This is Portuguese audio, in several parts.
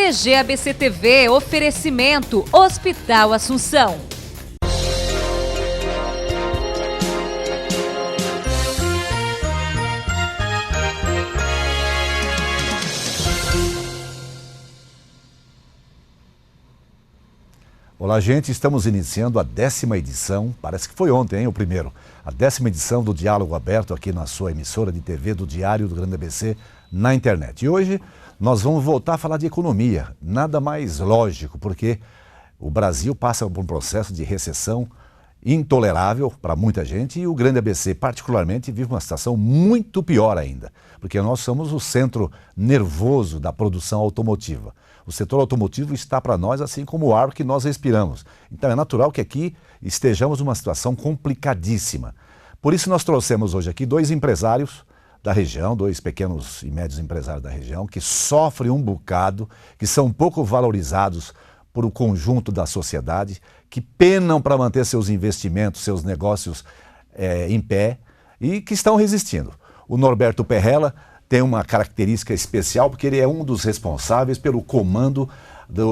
CG ABC TV, oferecimento Hospital Assunção. Olá, gente, estamos iniciando a 10ª edição, parece que foi ontem, hein, o primeiro, a 10ª edição do Diálogo Aberto aqui na sua emissora de TV do Diário do Grande ABC na internet. E hoje nós vamos voltar a falar de economia, nada mais lógico, porque o Brasil passa por um processo de recessão intolerável para muita gente e o Grande ABC particularmente vive uma situação muito pior ainda, porque nós somos o centro nervoso da produção automotiva. O setor automotivo está para nós assim como o ar que nós respiramos. Então é natural que aqui estejamos numa situação complicadíssima. Por isso nós trouxemos hoje aqui dois empresários da região, dois pequenos e médios empresários da região, que sofrem um bocado, que são pouco valorizados por o conjunto da sociedade, que penam para manter seus investimentos, seus negócios em pé e que estão resistindo. O Norberto Perrella tem uma característica especial porque ele é um dos responsáveis pelo comando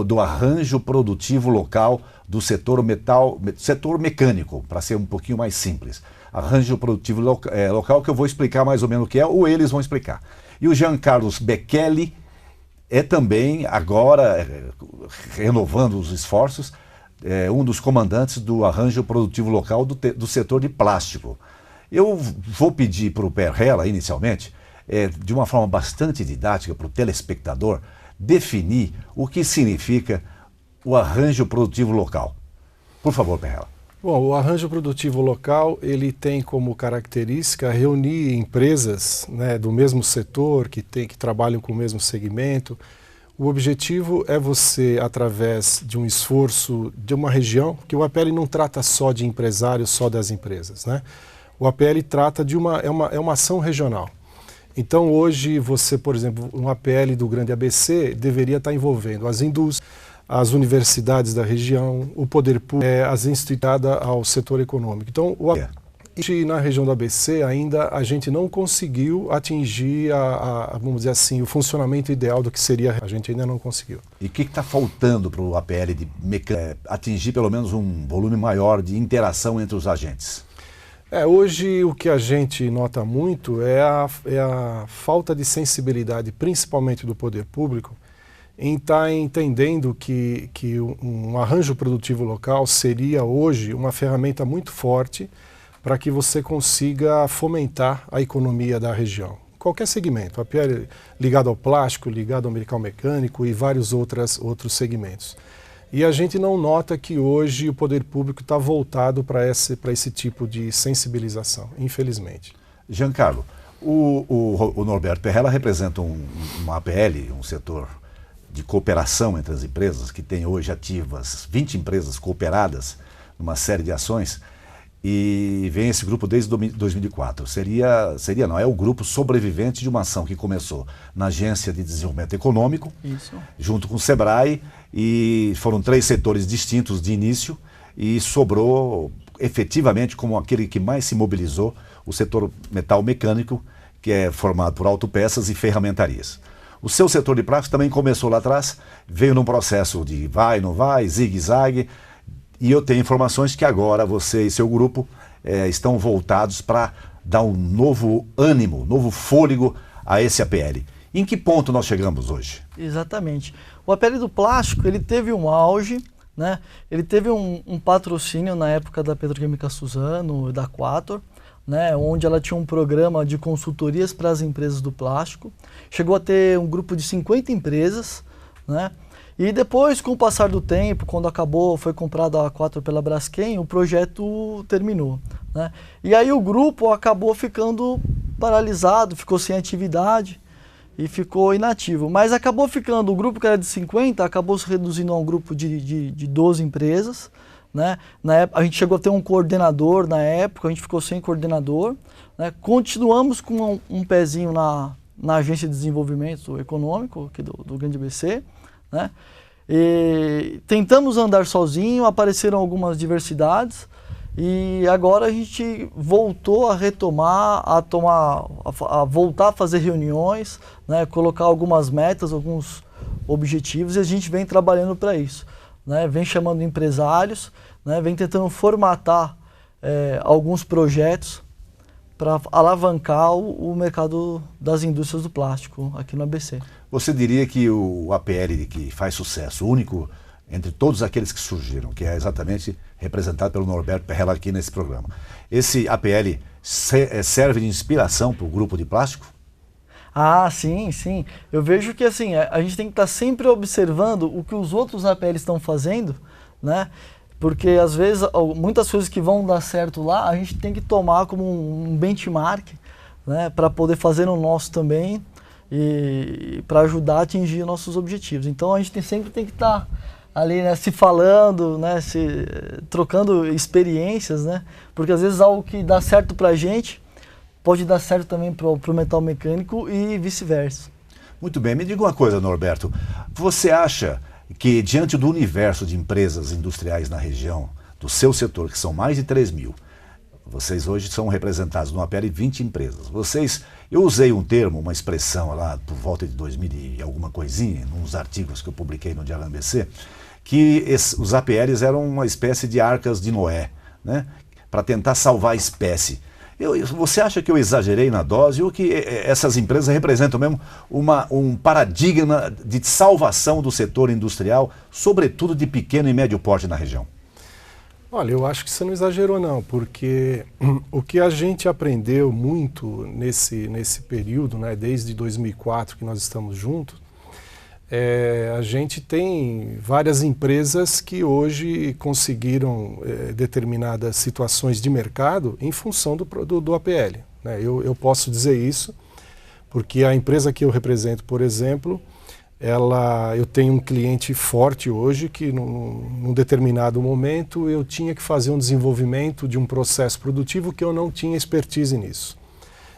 do arranjo produtivo local do setor mecânico, para ser um pouquinho mais simples. Arranjo produtivo local que eu vou explicar mais ou menos o que é, ou eles vão explicar. E o Jean Carlos Bechelli é também, agora, renovando os esforços, um dos comandantes do arranjo produtivo local do setor de plástico. Eu vou pedir para o Perrella, inicialmente, de uma forma bastante didática para o telespectador, definir o que significa o arranjo produtivo local. Por favor, Perrella. Bom, o arranjo produtivo local, ele tem como característica reunir empresas, né, do mesmo setor, que trabalham com o mesmo segmento. O objetivo é você, através de um esforço de uma região, que o APL não trata só de empresários, só das empresas, né? O APL trata de uma ação regional. Então hoje você, por exemplo, um APL do Grande ABC deveria estar envolvendo as indústrias, as universidades da região, o poder público, as instituições ao setor econômico. Então na região do ABC ainda a gente não conseguiu atingir vamos dizer assim, o funcionamento ideal do que seria, a gente ainda não conseguiu. E o que está faltando para o APL atingir pelo menos um volume maior de interação entre os agentes? Hoje o que a gente nota muito é a falta de sensibilidade, principalmente do poder público, em estar entendendo que um arranjo produtivo local seria hoje uma ferramenta muito forte para que você consiga fomentar a economia da região. Qualquer segmento, a APL ligado ao plástico, ligado ao metal mecânico e vários outros segmentos. E a gente não nota que hoje o poder público está voltado para esse tipo de sensibilização, infelizmente. Giancarlo, o Norberto Perrella representa uma APL, um setor de cooperação entre as empresas, que tem hoje ativas 20 empresas cooperadas numa série de ações, e vem esse grupo desde 2004. Não, é o grupo sobrevivente de uma ação que começou na Agência de Desenvolvimento Econômico, isso, junto com o Sebrae, e foram 3 setores distintos de início, e sobrou efetivamente como aquele que mais se mobilizou o setor metal mecânico, que é formado por autopeças e ferramentarias. O seu setor de plástico também começou lá atrás, veio num processo de vai, não vai, zigue-zague, e eu tenho informações que agora você e seu grupo estão voltados para dar um novo ânimo, novo fôlego a esse APL. Em que ponto nós chegamos hoje? Exatamente. O APL do plástico, ele teve um auge, né? Ele teve um patrocínio na época da Petroquímica Suzano, da Quator, né? Onde ela tinha um programa de consultorias para as empresas do plástico. Chegou a ter um grupo de 50 empresas, né? E depois, com o passar do tempo, quando foi comprada a Quator pela Braskem, o projeto terminou, né? E aí o grupo acabou ficando paralisado, ficou sem atividade e ficou inativo. Mas acabou ficando, o grupo que era de 50, acabou se reduzindo a um grupo de 12 empresas, né? Na época, a gente chegou a ter um coordenador na época, a gente ficou sem coordenador, né? Continuamos com um pezinho na Agência de Desenvolvimento Econômico aqui do Grande ABC, né? E tentamos andar sozinho, apareceram algumas diversidades e agora a gente voltou a retomar, a voltar a fazer reuniões, né? Colocar algumas metas, alguns objetivos e a gente vem trabalhando para isso, né? Vem chamando empresários, né? Vem tentando formatar alguns projetos para alavancar o mercado das indústrias do plástico aqui no ABC. Você diria que o APL que faz sucesso, o único entre todos aqueles que surgiram, que é exatamente representado pelo Norberto Perrella aqui nesse programa, esse APL serve de inspiração para o grupo de plástico? Ah, sim, sim. Eu vejo que assim, a gente tem que estar sempre observando o que os outros APLs estão fazendo, né? Porque às vezes muitas coisas que vão dar certo lá, a gente tem que tomar como um benchmark, né, para poder fazer no nosso também e para ajudar a atingir nossos objetivos. Então a gente sempre tem que estar ali, né, se falando, né, trocando experiências, né? Porque às vezes algo que dá certo para a gente pode dar certo também para o metal mecânico e vice-versa. Muito bem, me diga uma coisa, Norberto. Você acha que diante do universo de empresas industriais na região, do seu setor, que são mais de 3.000, vocês hoje são representados no APL 20 empresas. Eu usei um termo, uma expressão lá por volta de 2000 e alguma coisinha, nos artigos que eu publiquei no Diário ABC, que os APLs eram uma espécie de arcas de Noé, né, para tentar salvar a espécie. Você acha que eu exagerei na dose ou que essas empresas representam mesmo um paradigma de salvação do setor industrial, sobretudo de pequeno e médio porte na região? Olha, eu acho que você não exagerou não, porque o que a gente aprendeu muito nesse período, né, desde 2004 que nós estamos juntos, a gente tem várias empresas que hoje conseguiram determinadas situações de mercado em função do APL, né? Eu posso dizer isso porque a empresa que eu represento, por exemplo, eu tenho um cliente forte hoje que num determinado momento eu tinha que fazer um desenvolvimento de um processo produtivo que eu não tinha expertise nisso.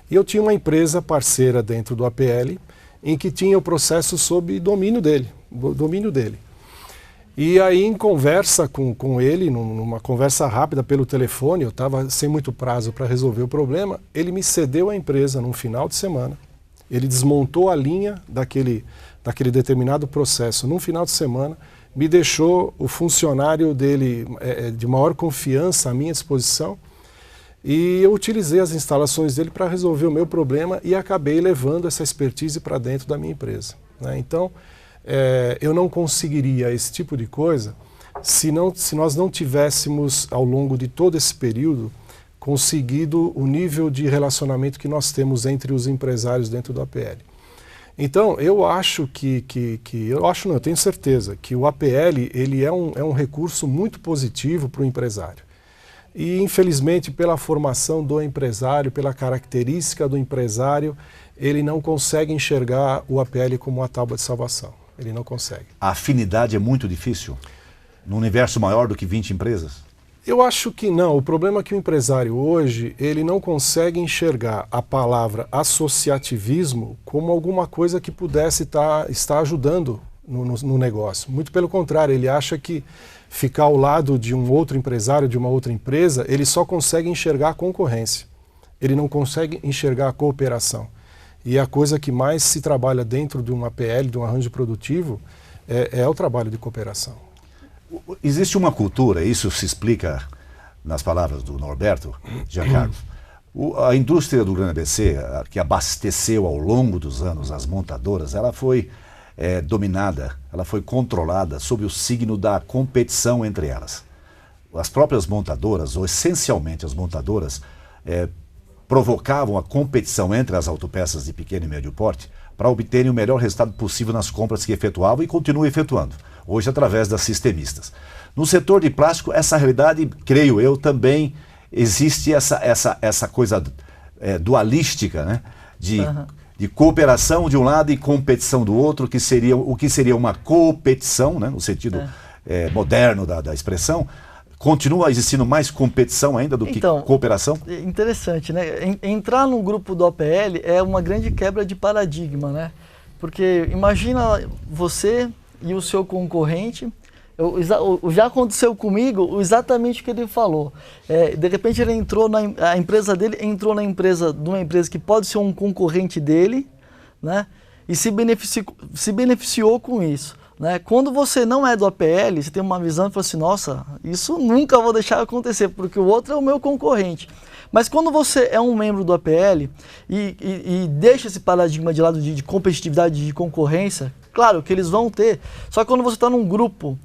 E eu tinha uma empresa parceira dentro do APL em que tinha o processo sob domínio dele. E aí, em conversa com ele, numa conversa rápida pelo telefone, eu estava sem muito prazo para resolver o problema, ele me cedeu a empresa num final de semana, ele desmontou a linha daquele determinado processo num final de semana, me deixou o funcionário dele de maior confiança à minha disposição, e eu utilizei as instalações dele para resolver o meu problema e acabei levando essa expertise para dentro da minha empresa, né? Então, eu não conseguiria esse tipo de coisa se nós não tivéssemos, ao longo de todo esse período, conseguido o nível de relacionamento que nós temos entre os empresários dentro do APL. Então, eu acho eu tenho certeza que o APL ele é um recurso muito positivo para o empresário. E, infelizmente, pela formação do empresário, pela característica do empresário, ele não consegue enxergar o APL como uma tábua de salvação. Ele não consegue. A afinidade é muito difícil? No universo maior do que 20 empresas? Eu acho que não. O problema é que o empresário hoje, ele não consegue enxergar a palavra associativismo como alguma coisa que pudesse estar ajudando no negócio. Muito pelo contrário, ele acha que ficar ao lado de um outro empresário, de uma outra empresa, ele só consegue enxergar a concorrência. Ele não consegue enxergar a cooperação. E a coisa que mais se trabalha dentro de um APL, de um arranjo produtivo, é o trabalho de cooperação. Existe uma cultura, isso se explica nas palavras do Norberto Giancarlo. A indústria do Grande ABC, que abasteceu ao longo dos anos as montadoras, ela foi dominada, ela foi controlada sob o signo da competição entre elas. As próprias montadoras, ou essencialmente as montadoras, provocavam a competição entre as autopeças de pequeno e médio porte para obterem o melhor resultado possível nas compras que efetuavam e continuam efetuando, hoje através das sistemistas. No setor de plástico, essa realidade, creio eu, também existe essa coisa dualística, né? De cooperação de um lado e competição do outro, o que seria uma competição, né? No sentido moderno da expressão. Continua existindo mais competição ainda do que cooperação? Interessante, né? Entrar no grupo do APL é uma grande quebra de paradigma, né? Porque imagina você e o seu concorrente, já aconteceu comigo exatamente o que ele falou. De repente ele a empresa dele entrou na empresa de uma empresa que pode ser um concorrente dele, né? e se beneficiou com isso. Né? Quando você não é do APL, você tem uma visão e fala assim, nossa, isso nunca vou deixar acontecer, porque o outro é o meu concorrente. Mas quando você é um membro do APL e deixa esse paradigma de lado de competitividade, de concorrência, claro que eles vão ter, só que quando você está num grupo,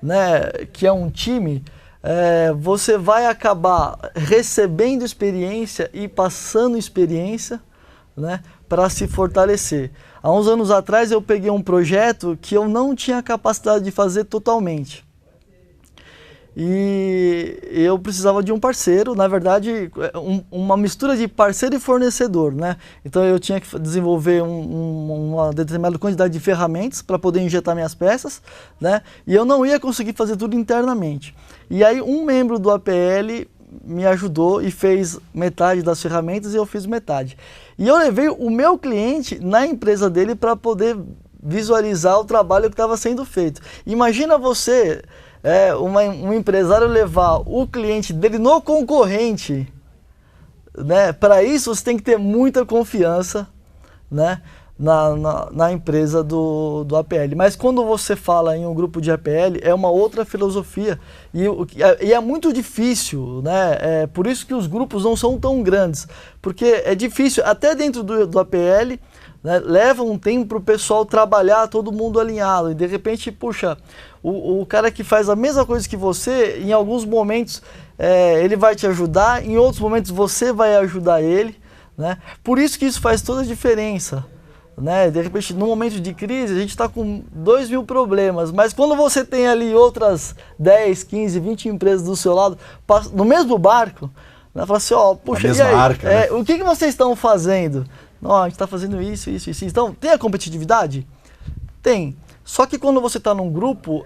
né, que é um time, você vai acabar recebendo experiência e passando experiência, né, para se fortalecer. Há uns anos atrás eu peguei um projeto que eu não tinha capacidade de fazer totalmente. E eu precisava de um parceiro, na verdade, uma mistura de parceiro e fornecedor, né? Então eu tinha que desenvolver uma determinada quantidade de ferramentas para poder injetar minhas peças, né? E eu não ia conseguir fazer tudo internamente. E aí um membro do APL me ajudou e fez metade das ferramentas e eu fiz metade. E eu levei o meu cliente na empresa dele para poder visualizar o trabalho que estava sendo feito. Imagina você, um empresário, levar o cliente dele no concorrente, né? Para isso você tem que ter muita confiança, né, na empresa do APL. Mas quando você fala em um grupo de APL, é uma outra filosofia e é muito difícil, né? Por isso que os grupos não são tão grandes, porque é difícil, até dentro do APL, né, leva um tempo para o pessoal trabalhar, todo mundo alinhado, e de repente, puxa, o cara que faz a mesma coisa que você, em alguns momentos ele vai te ajudar, em outros momentos você vai ajudar ele, né? Por isso que isso faz toda a diferença. Né? De repente, no momento de crise, a gente está com 2.000 problemas, mas quando você tem ali outras 10, 15, 20 empresas do seu lado, no mesmo barco, né? Fala assim, ó, puxa, e aí, marca, né? O que vocês estão fazendo? Não, a gente está fazendo isso. Então, tem a competitividade? Tem. Só que quando você está num grupo,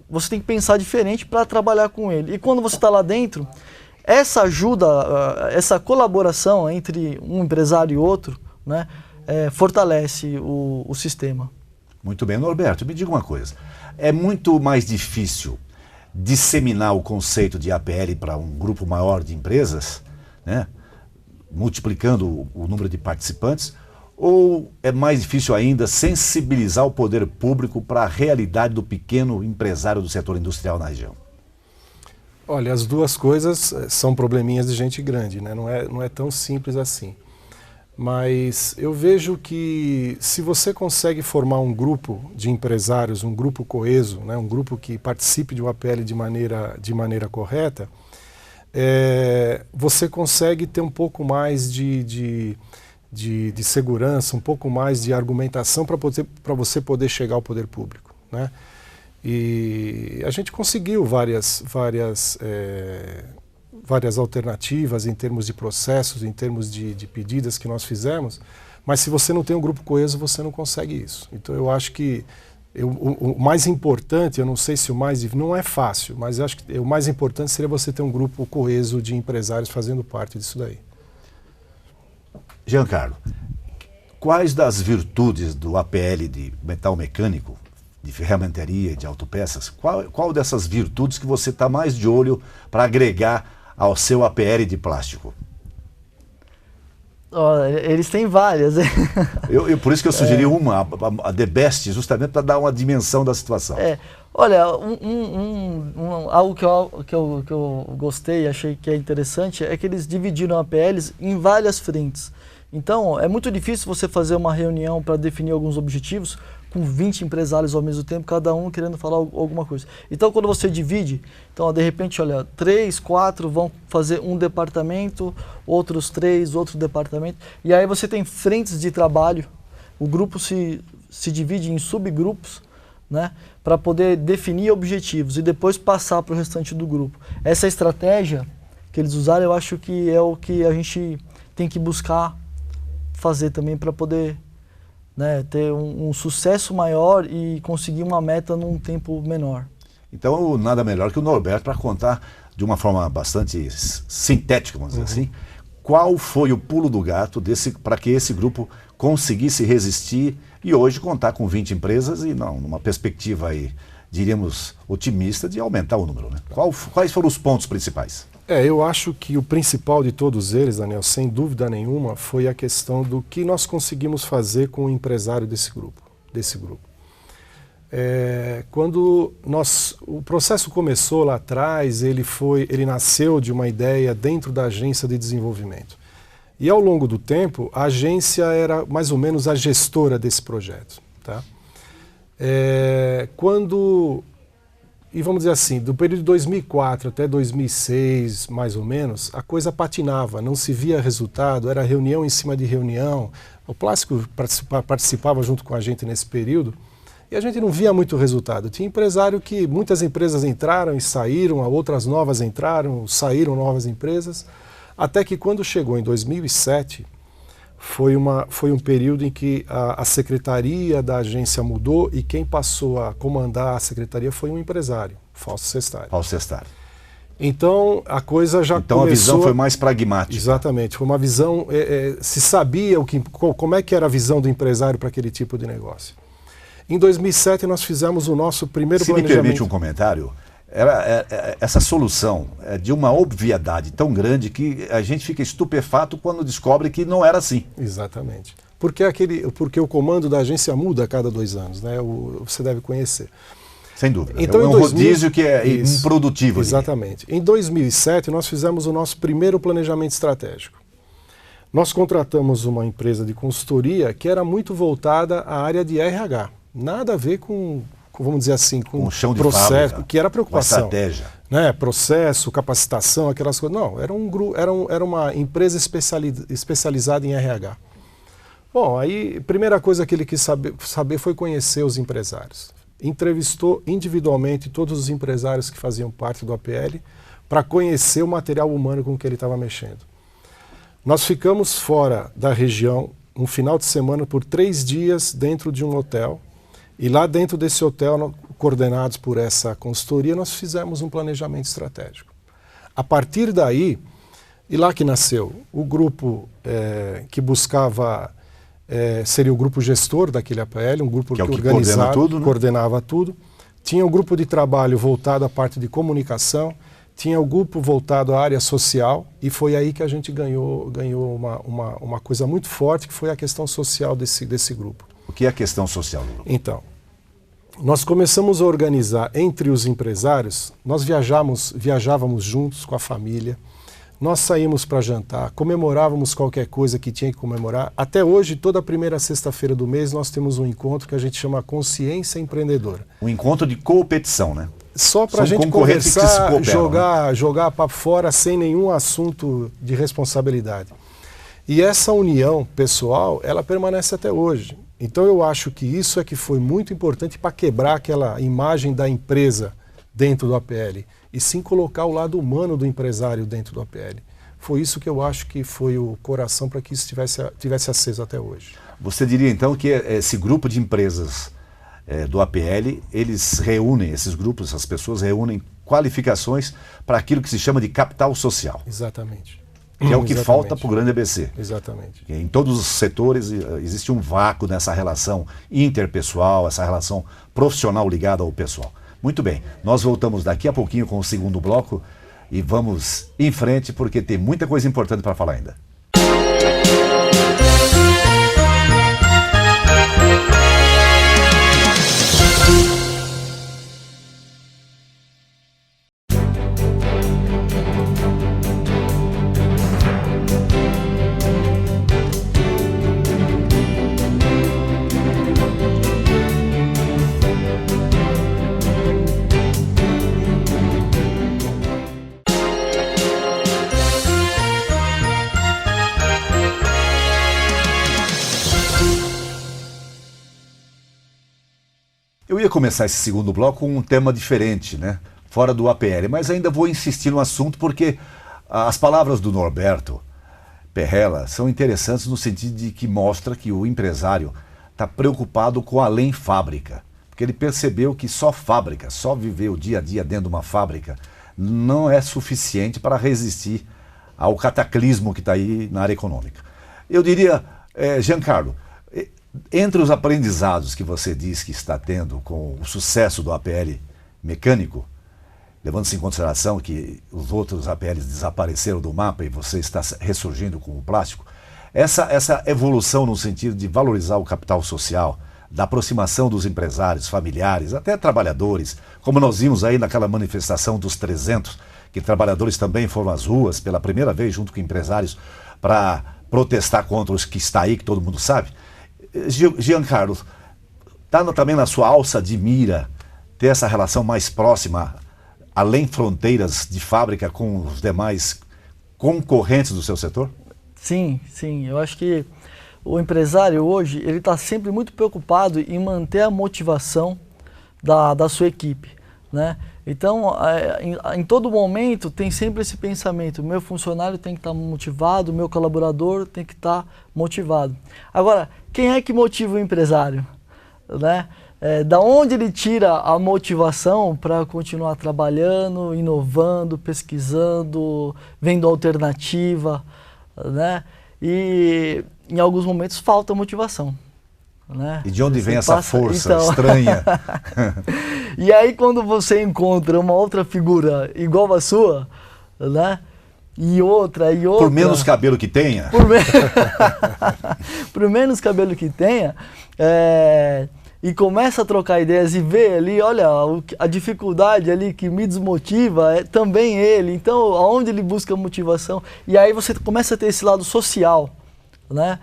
você tem que pensar diferente para trabalhar com ele. E quando você está lá dentro, essa ajuda, essa colaboração entre um empresário e outro, né, fortalece o sistema. Muito bem. Norberto, me diga uma coisa. É muito mais difícil disseminar o conceito de APL para um grupo maior de empresas, né, multiplicando o número de participantes, ou é mais difícil ainda sensibilizar o poder público para a realidade do pequeno empresário do setor industrial na região? Olha, as duas coisas são probleminhas de gente grande, né? Não é tão simples assim. Mas eu vejo que se você consegue formar um grupo de empresários, um grupo coeso, né, um grupo que participe de uma APL de maneira correta, você consegue ter um pouco mais de segurança, um pouco mais de argumentação para você poder chegar ao poder público, né? E a gente conseguiu várias alternativas em termos de processos, em termos de pedidas que nós fizemos, mas se você não tem um grupo coeso, você não consegue isso. Então eu acho que o mais importante, eu não sei se não é fácil, mas eu acho que o mais importante seria você ter um grupo coeso de empresários fazendo parte disso daí. Giancarlo, quais das virtudes do APL de metal mecânico, de ferramentaria e de autopeças, qual dessas virtudes que você está mais de olho para agregar ao seu APL de plástico? Eles têm várias. Por isso que eu sugeri a The Best, justamente para dar uma dimensão da situação. Olha, algo que eu gostei e achei que é interessante é que eles dividiram APLs em várias frentes. Então, é muito difícil você fazer uma reunião para definir alguns objetivos com 20 empresários ao mesmo tempo, cada um querendo falar alguma coisa. Então, quando você divide, então, de repente, olha, 3, 4 vão fazer um departamento, outros 3, outro departamento, e aí você tem frentes de trabalho, o grupo se divide em subgrupos, né, para poder definir objetivos e depois passar para o restante do grupo. Essa estratégia que eles usaram, eu acho que é o que a gente tem que buscar fazer também para poder, né, ter um sucesso maior e conseguir uma meta num tempo menor. Então, nada melhor que o Norberto para contar de uma forma bastante sintética, vamos dizer assim, qual foi o pulo do gato para que esse grupo conseguisse resistir e hoje contar com 20 empresas e numa perspectiva aí, diríamos, otimista de aumentar o número, né? Quais foram os pontos principais? Eu acho que o principal de todos eles, Daniel, sem dúvida nenhuma, foi a questão do que nós conseguimos fazer com o empresário desse grupo. Quando o processo começou lá atrás, ele nasceu de uma ideia dentro da agência de desenvolvimento. E ao longo do tempo, a agência era mais ou menos a gestora desse projeto. Tá? E vamos dizer assim, do período de 2004 até 2006, mais ou menos, a coisa patinava, não se via resultado, era reunião em cima de reunião. O Plástico participava junto com a gente nesse período e a gente não via muito resultado. Tinha empresário que muitas empresas entraram e saíram, outras novas entraram, saíram novas empresas, até que quando chegou em 2007, foi um período em que a secretaria da agência mudou e quem passou a comandar a secretaria foi um empresário, Fausto Sestari. Então a coisa já começou... Então a visão foi mais pragmática. Exatamente, foi uma visão, se sabia como é que era a visão do empresário para aquele tipo de negócio. Em 2007 nós fizemos o nosso primeiro planejamento. Se me permite um comentário, essa solução é de uma obviedade tão grande que a gente fica estupefato quando descobre que não era assim. Exatamente. Porque o comando da agência muda a cada 2 anos, né? Você deve conhecer. Sem dúvida. Então, é um rodízio que é improdutivo. Exatamente. Em 2007 nós fizemos o nosso primeiro planejamento estratégico. Nós contratamos uma empresa de consultoria que era muito voltada à área de RH. Nada a ver com vamos dizer assim, com o chão de processo, fábrica, que era preocupação. Uma estratégia. Né? Processo, capacitação, aquelas coisas. Não, era uma empresa especializada em RH. Bom, aí a primeira coisa que ele quis saber foi conhecer os empresários. Entrevistou individualmente todos os empresários que faziam parte do APL para conhecer o material humano com que ele estava mexendo. Nós ficamos fora da região um final de semana por 3 dias dentro de um hotel. E lá dentro desse hotel, coordenados por essa consultoria, nós fizemos um planejamento estratégico. A partir daí, e lá que nasceu o grupo que buscava, seria o grupo gestor daquele APL, um grupo que organizava, coordenava tudo. Tinha o grupo de trabalho voltado à parte de comunicação, tinha o grupo voltado à área social, e foi aí que a gente ganhou uma coisa muito forte, que foi a questão social desse grupo. O que é a questão social do grupo? Então, nós começamos a organizar entre os empresários, nós viajávamos juntos com a família, nós saímos para jantar, comemorávamos qualquer coisa que tinha que comemorar. Até hoje, toda primeira sexta-feira do mês, nós temos um encontro que a gente chama Consciência Empreendedora. Um encontro de competição, né? Só para a gente conversar, jogar papo fora sem nenhum assunto de responsabilidade. E essa união pessoal, ela permanece até hoje. Então eu acho que isso é que foi muito importante para quebrar aquela imagem da empresa dentro do APL e sim colocar o lado humano do empresário dentro do APL. Foi isso que eu acho que foi o coração para que isso tivesse aceso até hoje. Você diria então que esse grupo de empresas do APL, eles reúnem, esses grupos, essas pessoas reúnem qualificações para aquilo que se chama de capital social. Exatamente. Que é o que falta para o grande ABC. Exatamente. Em todos os setores existe um vácuo nessa relação interpessoal, essa relação profissional ligada ao pessoal. Muito bem, nós voltamos daqui a pouquinho com o segundo bloco e vamos em frente porque tem muita coisa importante para falar ainda. Eu ia começar esse segundo bloco com um tema diferente, né? Fora do APL, mas ainda vou insistir no assunto porque as palavras do Norberto Perrella são interessantes no sentido de que mostra que o empresário está preocupado com além fábrica, porque ele percebeu que só fábrica, só viver o dia a dia dentro de uma fábrica não é suficiente para resistir ao cataclismo que está aí na área econômica. Eu diria, Giancarlo, entre os aprendizados que você diz que está tendo com o sucesso do APL mecânico, levando-se em consideração que os outros APLs desapareceram do mapa e você está ressurgindo com o plástico, essa evolução no sentido de valorizar o capital social, da aproximação dos empresários, familiares, até trabalhadores, como nós vimos aí naquela manifestação dos 300, que trabalhadores também foram às ruas pela primeira vez junto com empresários para protestar contra os que está aí, que todo mundo sabe. Giancarlo, está também na sua alça de mira ter essa relação mais próxima, além fronteiras de fábrica, com os demais concorrentes do seu setor? Sim, sim. Eu acho que o empresário hoje, ele está sempre muito preocupado em manter a motivação da sua equipe, né? Então, em todo momento, tem sempre esse pensamento, o meu funcionário tem que estar motivado, o meu colaborador tem que estar motivado. Agora, quem é que motiva o empresário, né? Da onde ele tira a motivação para continuar trabalhando, inovando, pesquisando, vendo alternativa, né? E em alguns momentos falta motivação, né? E de onde vem essa força estranha? E aí quando você encontra uma outra figura igual a sua, né? E outra... Por menos cabelo que tenha? Por menos cabelo que tenha, e começa a trocar ideias e vê ali, olha, a dificuldade ali que me desmotiva é também ele. Então, aonde ele busca motivação? E aí você começa a ter esse lado social, né?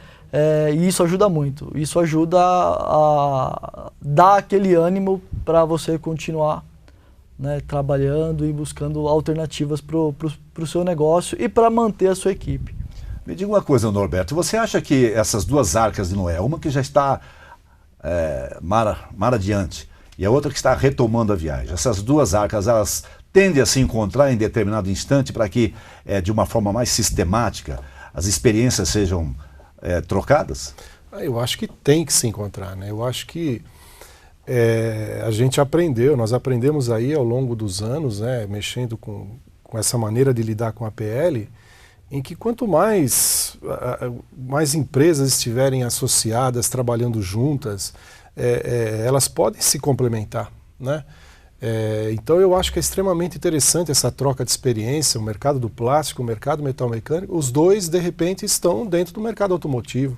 E isso ajuda muito. Isso ajuda a dar aquele ânimo para você continuar, né, trabalhando e buscando alternativas para o seu negócio e para manter a sua equipe. Me diga uma coisa, Norberto, você acha que essas duas arcas de Noé, uma que já está mar adiante e a outra que está retomando a viagem, essas duas arcas, elas tendem a se encontrar em determinado instante para que, de uma forma mais sistemática, as experiências sejam trocadas? Eu acho que tem que se encontrar, né? Eu acho que a gente nós aprendemos aí ao longo dos anos, né, mexendo com essa maneira de lidar com a PL, em que quanto mais empresas estiverem associadas, trabalhando juntas, elas podem se complementar, né? Então eu acho que é extremamente interessante essa troca de experiência, o mercado do plástico, o mercado metal-mecânico, os dois de repente estão dentro do mercado automotivo,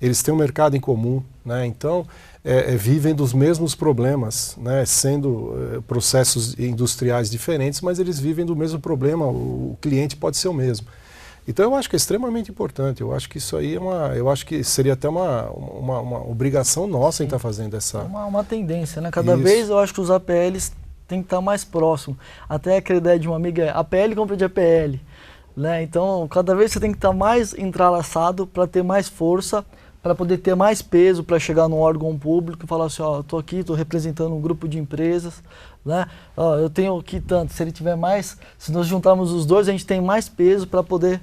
eles têm um mercado em comum, né? Então vivem dos mesmos problemas, né? Sendo processos industriais diferentes, mas eles vivem do mesmo problema, o cliente pode ser o mesmo. Então eu acho que é extremamente importante, eu acho que isso aí eu acho que seria até uma obrigação nossa em estar fazendo essa... Uma tendência, né? Cada vez eu acho que os APLs têm que estar mais próximos. Até aquela ideia de uma amiga, APL compra de APL, né? Então cada vez você tem que estar mais entrelaçado para ter mais força, para poder ter mais peso, para chegar num órgão público e falar assim, ó, estou aqui, estou representando um grupo de empresas, né? Ó, eu tenho aqui tanto, se ele tiver mais, se nós juntarmos os dois, a gente tem mais peso para poder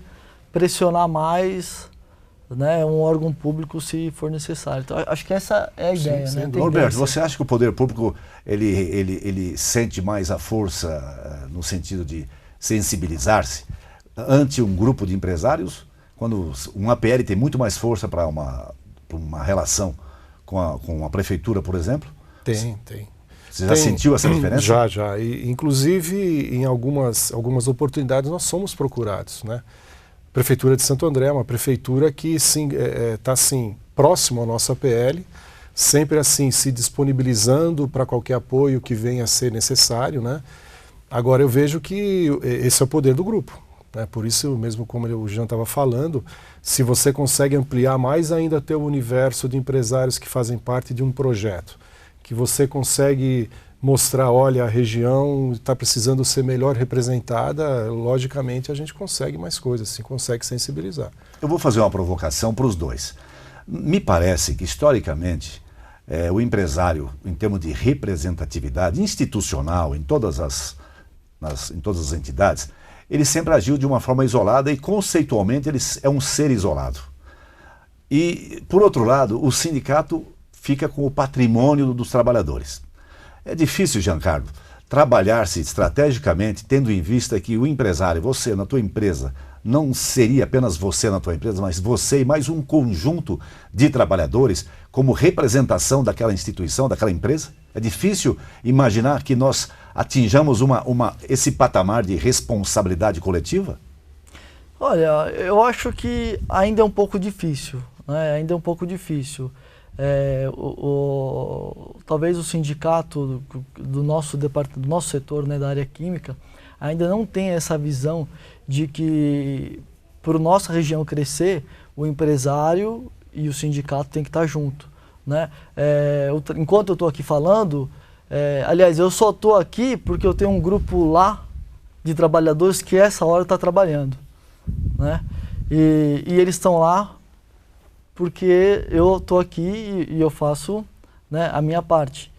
pressionar mais, né, um órgão público se for necessário. Então, acho que essa é a ideia, né? Norberto, você acha que o poder público ele sente mais a força no sentido de sensibilizar-se ante um grupo de empresários? Quando um APL tem muito mais força para uma relação com a prefeitura, por exemplo? Tem. Você já sentiu essa diferença? Já. E, inclusive, em algumas oportunidades nós somos procurados, né? Prefeitura de Santo André é uma prefeitura que está assim, próximo à nossa APL, sempre assim se disponibilizando para qualquer apoio que venha a ser necessário, né? Agora eu vejo que esse é o poder do grupo, né? Por isso mesmo, como o Jean estava falando, se você consegue ampliar mais ainda teu universo de empresários que fazem parte de um projeto, que você consegue mostrar, olha, a região está precisando ser melhor representada, logicamente a gente consegue mais coisas, assim, consegue sensibilizar. Eu vou fazer uma provocação para os dois. Me parece que, historicamente, o empresário, em termos de representatividade institucional em todas as entidades, ele sempre agiu de uma forma isolada e, conceitualmente, ele é um ser isolado. E, por outro lado, o sindicato fica com o patrimônio dos trabalhadores. É difícil, Giancarlo, trabalhar-se estrategicamente, tendo em vista que o empresário, você, na tua empresa, não seria apenas você na tua empresa, mas você e mais um conjunto de trabalhadores como representação daquela instituição, daquela empresa? É difícil imaginar que nós atinjamos esse patamar de responsabilidade coletiva? Olha, eu acho que ainda é um pouco difícil, né? Ainda é um pouco difícil. Talvez o sindicato do nosso departamento, do nosso setor, né, da área química, ainda não tenha essa visão de que, para a nossa região crescer, o empresário e o sindicato têm que estar junto, né? Enquanto eu estou aqui falando, aliás, eu só estou aqui porque eu tenho um grupo lá de trabalhadores que essa hora está trabalhando, né? E eles estão lá porque eu estou aqui e eu faço, né, a minha parte,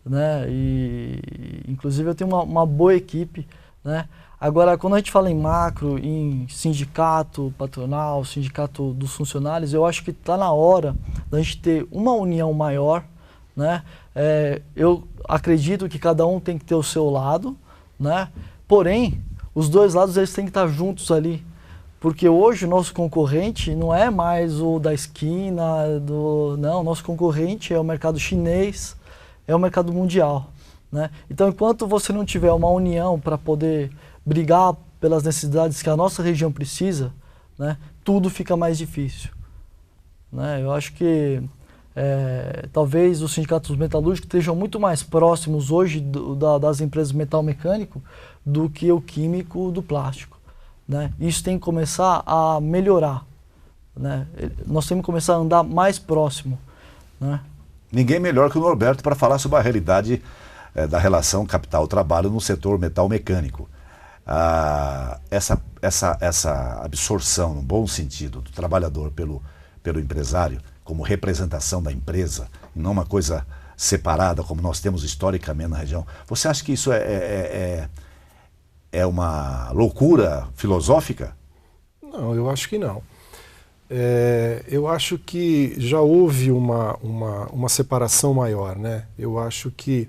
né? E inclusive eu tenho uma boa equipe, né? Agora, quando a gente fala em macro, em sindicato patronal, sindicato dos funcionários, eu acho que está na hora da gente ter uma união maior, né? Eu acredito que cada um tem que ter o seu lado, né? Porém, os dois lados eles têm que estar juntos ali, porque hoje o nosso concorrente não é mais o da esquina, não, o nosso concorrente é o mercado chinês, é o mercado mundial, né? Então, enquanto você não tiver uma união para poder brigar pelas necessidades que a nossa região precisa, né, tudo fica mais difícil, né? Eu acho que talvez os sindicatos metalúrgicos estejam muito mais próximos hoje das empresas metal mecânico do que o químico do plástico, né? Isso tem que começar a melhorar, né? Nós temos que começar a andar mais próximo, né? Ninguém melhor que o Norberto para falar sobre a realidade da relação capital-trabalho no setor metal mecânico. Essa absorção, no bom sentido, do trabalhador pelo empresário, como representação da empresa, e não uma coisa separada, como nós temos historicamente na região. Você acha que isso é uma loucura filosófica? Não, eu acho que não. Eu acho que já houve uma separação maior, né? Eu acho que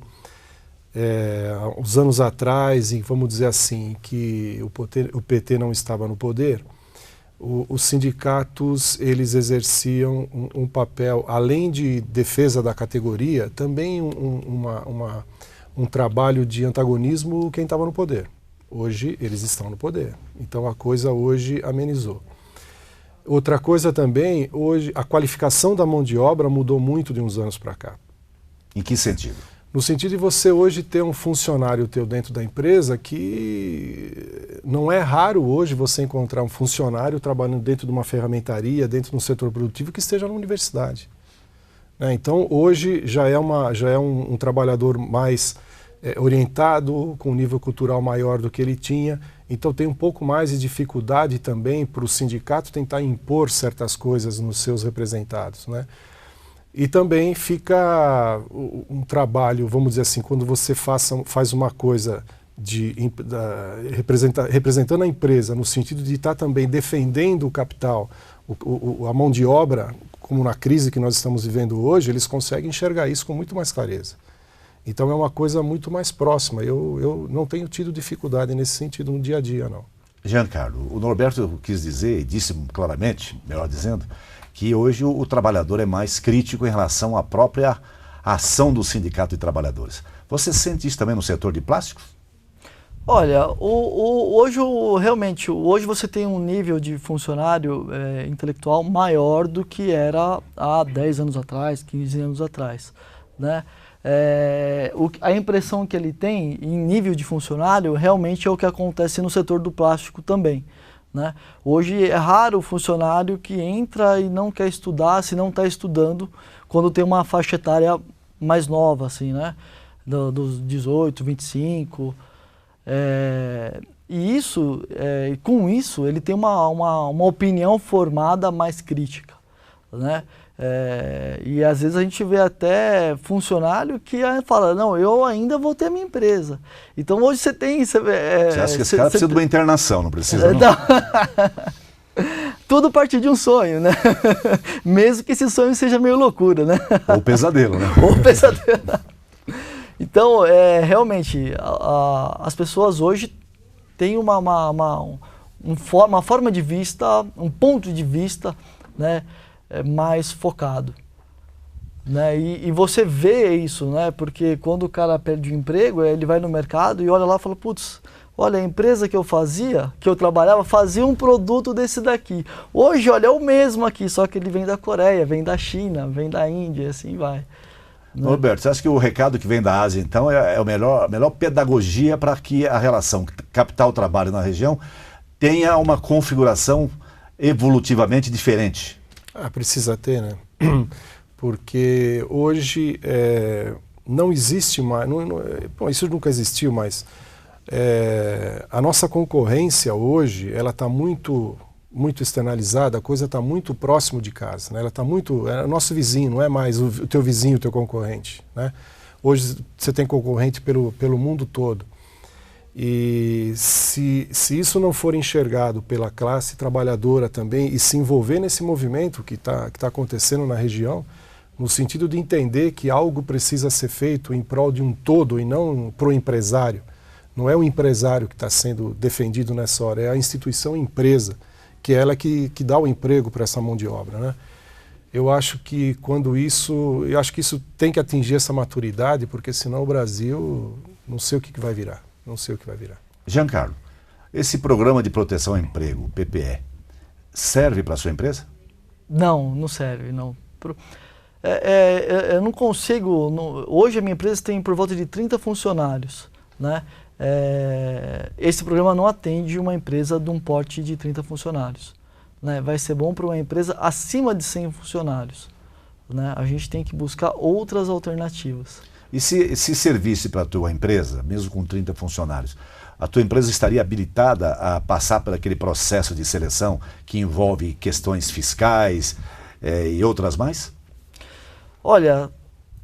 uns anos atrás, vamos dizer assim, que o PT não estava no poder, os sindicatos eles exerciam um papel, além de defesa da categoria, também um trabalho de antagonismo quem estava no poder. Hoje eles estão no poder, então a coisa hoje amenizou. Outra coisa também, hoje a qualificação da mão de obra mudou muito de uns anos para cá. Em que sentido? No sentido de você hoje ter um funcionário teu dentro da empresa que não é raro hoje você encontrar um funcionário trabalhando dentro de uma ferramentaria, dentro de um setor produtivo que esteja na universidade, né? Então hoje já é um trabalhador mais orientado, com um nível cultural maior do que ele tinha, então tem um pouco mais de dificuldade também para o sindicato tentar impor certas coisas nos seus representados, né? E também fica um trabalho, vamos dizer assim, quando você faz uma coisa representando a empresa, no sentido de estar também defendendo o capital, a mão de obra, como na crise que nós estamos vivendo hoje, eles conseguem enxergar isso com muito mais clareza. Então é uma coisa muito mais próxima. Eu não tenho tido dificuldade nesse sentido no dia a dia, não. Giancarlo, o Norberto quis dizer, e disse claramente, melhor dizendo, que hoje o trabalhador é mais crítico em relação à própria ação do sindicato de trabalhadores. Você sente isso também no setor de plásticos? Olha, realmente, hoje você tem um nível de funcionário intelectual maior do que era há 10 anos atrás, 15 anos atrás, né? A impressão que ele tem em nível de funcionário realmente é o que acontece no setor do plástico também, né? Hoje é raro o funcionário que entra e não quer estudar, se não está estudando, quando tem uma faixa etária mais nova, assim, né? Dos 18, 25. E com isso, ele tem uma opinião formada mais crítica, né? E às vezes a gente vê até funcionário que fala, não, eu ainda vou ter a minha empresa. Então hoje você tem... Você acha que esse cara precisa de uma internação, não precisa não? Tudo parte de um sonho, né? Mesmo que esse sonho seja meio loucura, né? Ou pesadelo, né? Ou pesadelo. Então, realmente, as pessoas hoje têm uma forma de vista, um ponto de vista, né, mais focado. Né? E você vê isso, né? Porque quando o cara perde o emprego, ele vai no mercado e olha lá e fala, putz, olha, a empresa que eu trabalhava, fazia um produto desse daqui. Hoje, olha, é o mesmo aqui, só que ele vem da Coreia, vem da China, vem da Índia, assim vai. Né? Roberto, você acha que o recado que vem da Ásia, então, é a melhor pedagogia para que a relação capital-trabalho na região tenha uma configuração evolutivamente diferente? Precisa ter, né? Porque hoje não existe mais, bom, isso nunca existiu, mas a nossa concorrência hoje, ela está muito externalizada, a coisa está muito próximo de casa, né? Ela está muito, é o nosso vizinho, não é mais o teu vizinho, o teu concorrente, né? Hoje você tem concorrente pelo mundo todo. E se isso não for enxergado pela classe trabalhadora também e se envolver nesse movimento que tá acontecendo na região, no sentido de entender que algo precisa ser feito em prol de um todo e não para o empresário. Não é o empresário que está sendo defendido nessa hora, é a instituição empresa, que é ela que dá o emprego para essa mão de obra, né? Eu acho que isso tem que atingir essa maturidade, porque senão o Brasil, não sei o que vai virar. Não sei o que vai virar. Giancarlo, esse programa de proteção ao emprego, o PPE, serve para a sua empresa? Não serve, não. Eu não consigo... Hoje a minha empresa tem por volta de 30 funcionários, né? Esse programa não atende uma empresa de um porte de 30 funcionários. Né? Vai ser bom para uma empresa acima de 100 funcionários. Né? A gente tem que buscar outras alternativas. E se servisse para a tua empresa, mesmo com 30 funcionários, a tua empresa estaria habilitada a passar por aquele processo de seleção que envolve questões fiscais e outras mais? Olha...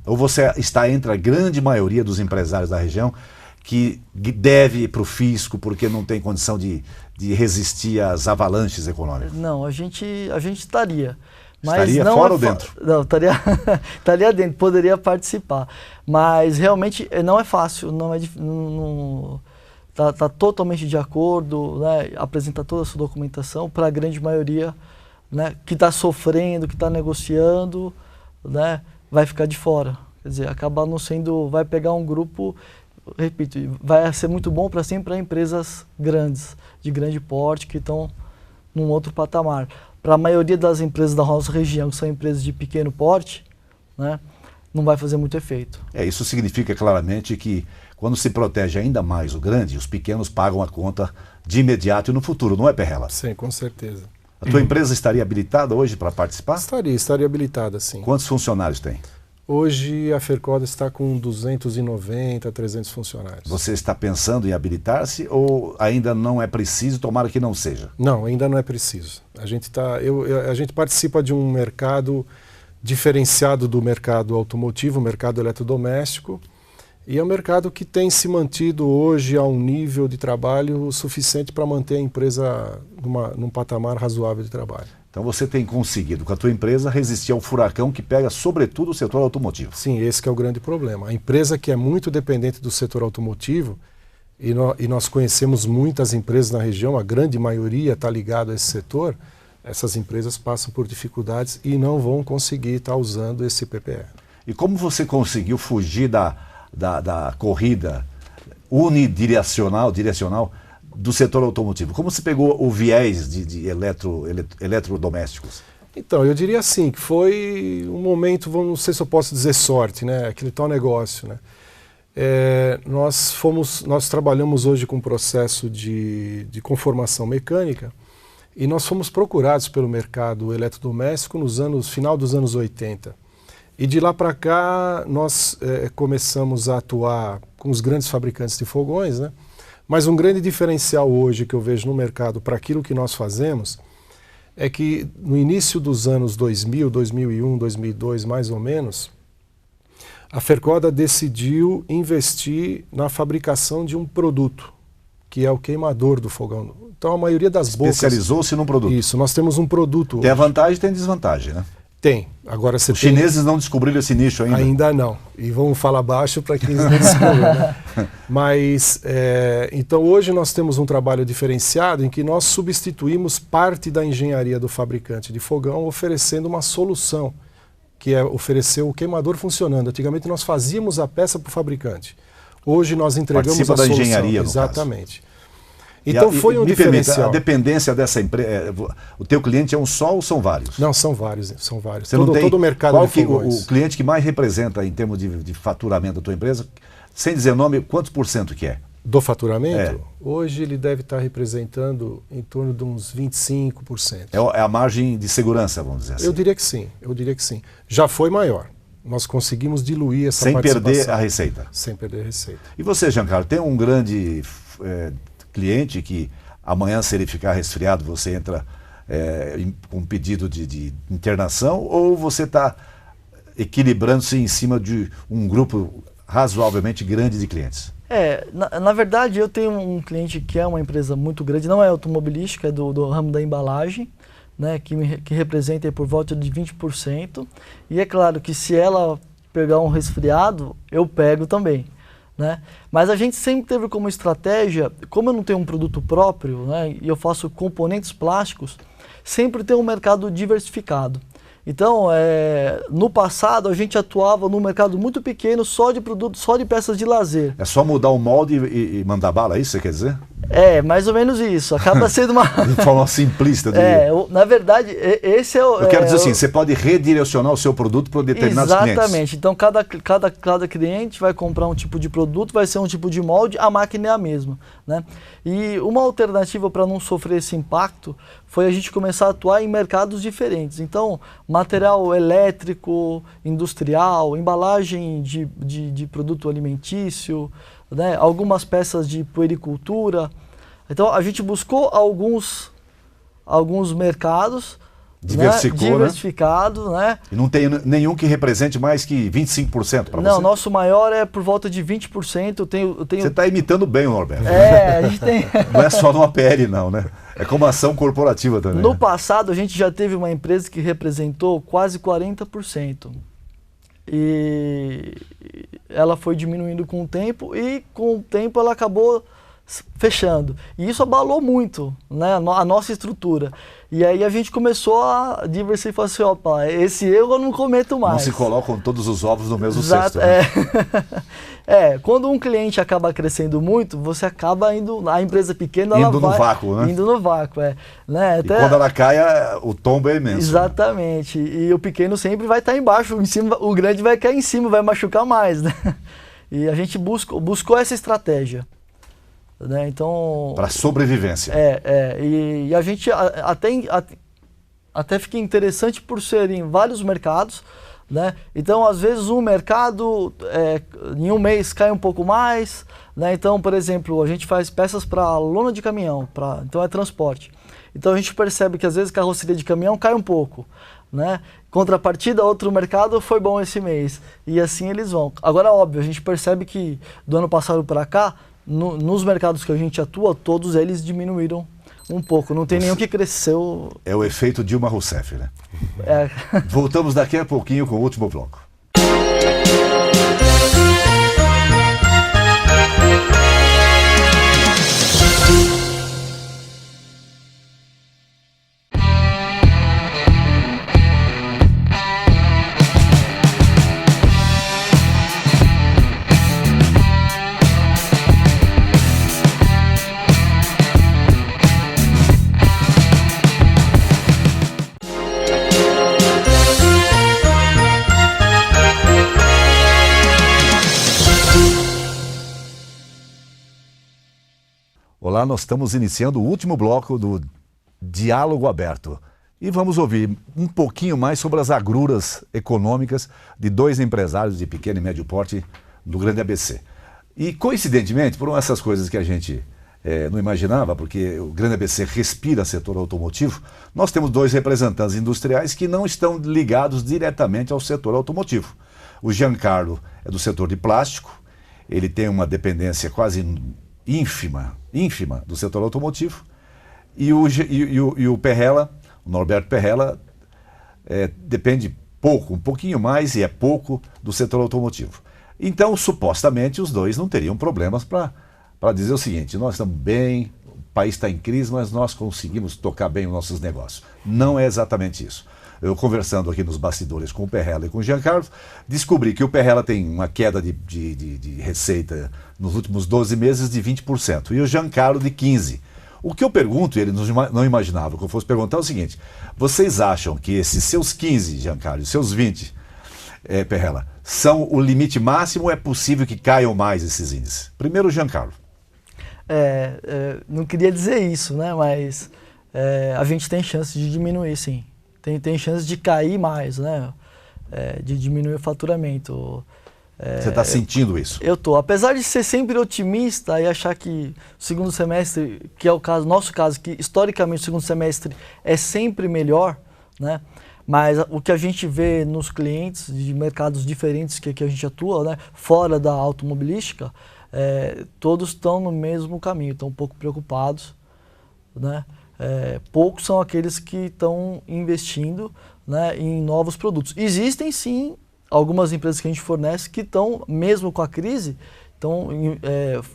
Ou você está entre a grande maioria dos empresários da região que deve ir para o fisco porque não tem condição de resistir às avalanches econômicas? Não, a gente estaria. Mas estaria não fora ou dentro? Não, estaria dentro, poderia participar. Mas realmente não é fácil, tá totalmente de acordo, né? Apresenta toda a sua documentação para a grande maioria, né? Que está sofrendo, que está negociando, né? Vai ficar de fora. Quer dizer, acaba não sendo, vai pegar um grupo, repito, vai ser muito bom para sempre para empresas grandes, de grande porte, que estão num outro patamar. Para a maioria das empresas da nossa região, que são empresas de pequeno porte, né, não vai fazer muito efeito. Isso significa claramente que quando se protege ainda mais o grande, os pequenos pagam a conta de imediato e no futuro, não é, Perrella? Sim, com certeza. A tua empresa estaria habilitada hoje para participar? Estaria habilitada, sim. Quantos funcionários tem? Hoje a Fercoda está com 290, 300 funcionários. Você está pensando em habilitar-se ou ainda não é preciso, tomara que não seja? Não, ainda não é preciso. A gente participa de um mercado diferenciado do mercado automotivo, o mercado eletrodoméstico, e é um mercado que tem se mantido hoje a um nível de trabalho suficiente para manter a empresa num patamar razoável de trabalho. Então você tem conseguido com a tua empresa resistir ao furacão que pega sobretudo o setor automotivo. Sim, esse que é o grande problema. A empresa que é muito dependente do setor automotivo, e nós conhecemos muitas empresas na região, a grande maioria está ligada a esse setor, essas empresas passam por dificuldades e não vão conseguir estar usando esse PPE. E como você conseguiu fugir da corrida unidirecional do setor automotivo? Como você pegou o viés de eletrodomésticos? Então, eu diria assim, que foi um momento, não sei se eu posso dizer sorte, né? Aquele tal negócio, né? Nós trabalhamos hoje com um processo de conformação mecânica e nós fomos procurados pelo mercado eletrodoméstico final dos anos 80. E de lá para cá nós começamos a atuar com os grandes fabricantes de fogões, né? Mas um grande diferencial hoje que eu vejo no mercado para aquilo que nós fazemos é que no início dos anos 2000, 2001, 2002 mais ou menos, a Fercoda decidiu investir na fabricação de um produto, que é o queimador do fogão. Então a maioria das bocas... Especializou-se num produto. Isso, nós temos um produto Tem a hoje. vantagem e tem a desvantagem, né? Tem. Agora você Os chineses não descobriram esse nicho ainda? Ainda não. E vamos falar baixo para que eles não descubram, né? Mas, então hoje nós temos um trabalho diferenciado em que nós substituímos parte da engenharia do fabricante de fogão oferecendo uma solução, que é oferecer o queimador funcionando. Antigamente nós fazíamos a peça para o fabricante. Hoje nós entregamos Participa a da solução. engenharia, no Exatamente. Então foi um me permita, diferencial. a dependência dessa empresa, o teu cliente é um só ou são vários? Não, são vários, são vários. Você não tem, todo o mercado qual de que, fogões. o cliente que mais representa em termos de faturamento da tua empresa, sem dizer nome, quantos por cento que é? Do faturamento? É. Hoje ele deve estar representando em torno de uns 25%. É a margem de segurança, vamos dizer assim. Eu diria que sim. Já foi maior. Nós conseguimos diluir essa Sem participação. perder a receita. Sem perder a receita. E você, Giancarlo, tem um grande cliente que amanhã, se ele ficar resfriado, você entra com um pedido de internação, ou você está equilibrando-se em cima de um grupo razoavelmente grande de clientes? Na verdade, eu tenho um cliente que é uma empresa muito grande, não é automobilística, é do ramo da embalagem, né, que representa aí por volta de 20%. E é claro que se ela pegar um resfriado, eu pego também. Né? Mas a gente sempre teve como estratégia, como eu não tenho um produto próprio, né, e eu faço componentes plásticos, sempre ter um mercado diversificado. Então, no passado, a gente atuava num mercado muito pequeno, só de produtos, só de peças de lazer. É só mudar o molde e mandar bala, é isso que você quer dizer? Mais ou menos isso. Acaba sendo uma... De forma simplista. Na verdade, esse é o... Eu quero dizer assim, você pode redirecionar o seu produto para determinados clientes. Exatamente. Então, cada cliente vai comprar um tipo de produto, vai ser um tipo de molde, a máquina é a mesma. Né? E uma alternativa para não sofrer esse impacto foi a gente começar a atuar em mercados diferentes. Então, material elétrico, industrial, embalagem de produto alimentício, né? Algumas peças de puericultura. Então, a gente buscou alguns mercados diversificados, né? E não tem nenhum que represente mais que 25% para você? Não, nosso maior é por volta de 20%. Eu tenho... Você está imitando bem o Norberto. A gente tem... Não é só no APL não, né? É como ação corporativa também. No passado, a gente já teve uma empresa que representou quase 40%. E ela foi diminuindo com o tempo e com o tempo ela acabou fechando. E isso abalou muito, né, a nossa estrutura. E aí a gente começou a diversificar e falar assim, opa, esse erro eu não cometo mais. Não se colocam todos os ovos no mesmo cesto. Né? Quando um cliente acaba crescendo muito, você acaba indo, a empresa pequena indo no vácuo, né? Indo no vácuo, né? E quando ela cai, o tombo é imenso. Exatamente. Né? E o pequeno sempre vai estar embaixo, em cima, o grande vai cair em cima, vai machucar mais, né? E a gente buscou essa estratégia. Né? Então, para sobrevivência. E a gente até fica interessante por ser em vários mercados, né? Então, às vezes, um mercado em um mês cai um pouco mais, né? Então, por exemplo, a gente faz peças para lona de caminhão, então é transporte. Então, a gente percebe que às vezes carroceria de caminhão cai um pouco, né? Contrapartida, outro mercado foi bom esse mês. E assim eles vão. Agora, óbvio, a gente percebe que do ano passado para cá, nos mercados que a gente atua, todos eles diminuíram um pouco. Não tem nenhum que cresceu. É o efeito Dilma Rousseff, né? Voltamos daqui a pouquinho com o último bloco. Olá, nós estamos iniciando o último bloco do Diálogo Aberto e vamos ouvir um pouquinho mais sobre as agruras econômicas de dois empresários de pequeno e médio porte do Grande ABC. E coincidentemente, por essas coisas que a gente não imaginava, porque o Grande ABC respira setor automotivo, nós temos dois representantes industriais que não estão ligados diretamente ao setor automotivo. O Giancarlo é do setor de plástico, ele tem uma dependência quase ínfima do setor automotivo, e o Perrella, o Norberto Perrella, depende pouco, um pouquinho mais, e é pouco, do setor automotivo. Então, supostamente, os dois não teriam problemas para dizer o seguinte: nós estamos bem, o país está em crise, mas nós conseguimos tocar bem os nossos negócios. Não é exatamente isso. Eu, conversando aqui nos bastidores com o Perrella e com o Giancarlo, descobri que o Perrella tem uma queda de receita nos últimos 12 meses de 20% e o Giancarlo de 15%. O que eu pergunto, e ele não imaginava que eu fosse perguntar, é o seguinte: vocês acham que esses seus 15, Giancarlo, e seus 20, Perrella, são o limite máximo ou é possível que caiam mais esses índices? Primeiro o Giancarlo. Não queria dizer isso, né? Mas a gente tem chance de diminuir, sim. Tem chance de cair mais, né? De diminuir o faturamento. Você está sentindo isso? Eu estou. Apesar de ser sempre otimista e achar que o segundo semestre, que é o nosso caso, que historicamente o segundo semestre é sempre melhor, né? Mas o que a gente vê nos clientes de mercados diferentes que a gente atua, né? Fora da automobilística, todos estão no mesmo caminho, estão um pouco preocupados, né? Poucos são aqueles que estão investindo, né, em novos produtos. Existem sim algumas empresas que a gente fornece que estão, mesmo com a crise, estão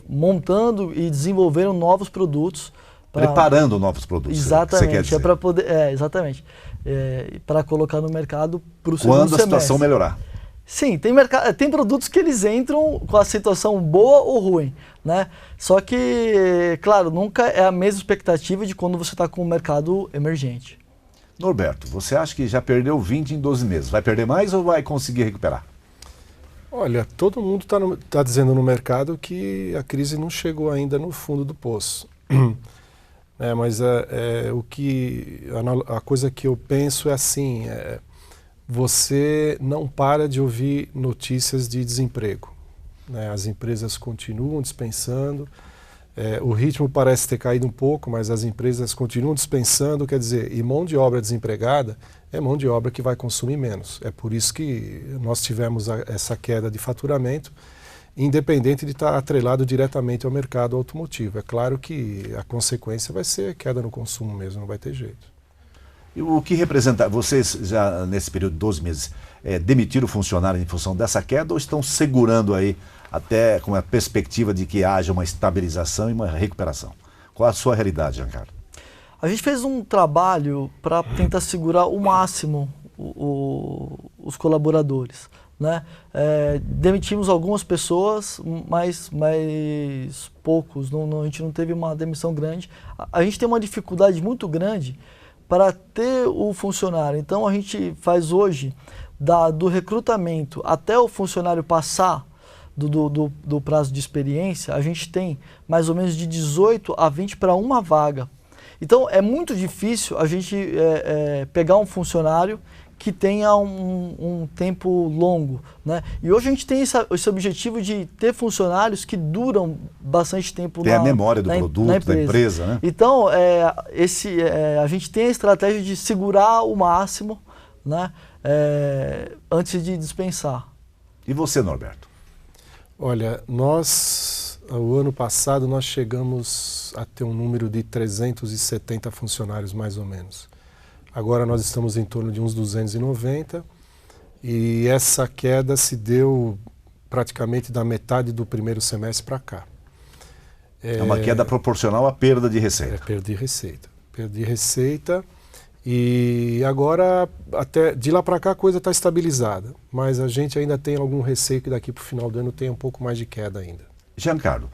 montando e desenvolvendo novos produtos. Preparando novos produtos. Exatamente, você quer dizer. para poder, exatamente, para colocar no mercado para o segundo semestre. Quando a situação melhorar. Sim, tem produtos que eles entram com a situação boa ou ruim, né? Só que, claro, nunca é a mesma expectativa de quando você está com o mercado emergente. Norberto, você acha que já perdeu 20 em 12 meses? Vai perder mais ou vai conseguir recuperar? Olha, todo mundo está dizendo no mercado que a crise não chegou ainda no fundo do poço. Mas a coisa que eu penso é assim: você não para de ouvir notícias de desemprego, né? As empresas continuam dispensando, o ritmo parece ter caído um pouco, mas as empresas continuam dispensando, quer dizer, e mão de obra desempregada é mão de obra que vai consumir menos. É por isso que nós tivemos essa queda de faturamento, independente de estar atrelado diretamente ao mercado automotivo. É claro que a consequência vai ser queda no consumo mesmo, não vai ter jeito. E o que representa, vocês já nesse período de 12 meses, demitiram funcionário em função dessa queda ou estão segurando aí até com a perspectiva de que haja uma estabilização e uma recuperação? Qual a sua realidade, Giancarlo? A gente fez um trabalho para tentar segurar o máximo os colaboradores, né? Demitimos algumas pessoas, mas poucos, a gente não teve uma demissão grande. A gente tem uma dificuldade muito grande para ter o funcionário. Então a gente faz hoje, do recrutamento até o funcionário passar do prazo de experiência, a gente tem mais ou menos de 18 a 20 para uma vaga. Então é muito difícil a gente pegar um funcionário que tenha um tempo longo, né? E hoje a gente tem esse objetivo de ter funcionários que duram bastante tempo a memória do produto, da empresa, né? Então, a gente tem a estratégia de segurar o máximo, né, antes de dispensar. E você, Norberto? Olha, o ano passado, nós chegamos a ter um número de 370 funcionários, mais ou menos. Agora nós estamos em torno de uns 290 e essa queda se deu praticamente da metade do primeiro semestre para cá. É uma queda proporcional à perda de receita. Perda de receita. Perda de receita e agora, até de lá para cá, a coisa está estabilizada. Mas a gente ainda tem algum receio que daqui para o final do ano tenha um pouco mais de queda ainda. Giancarlo,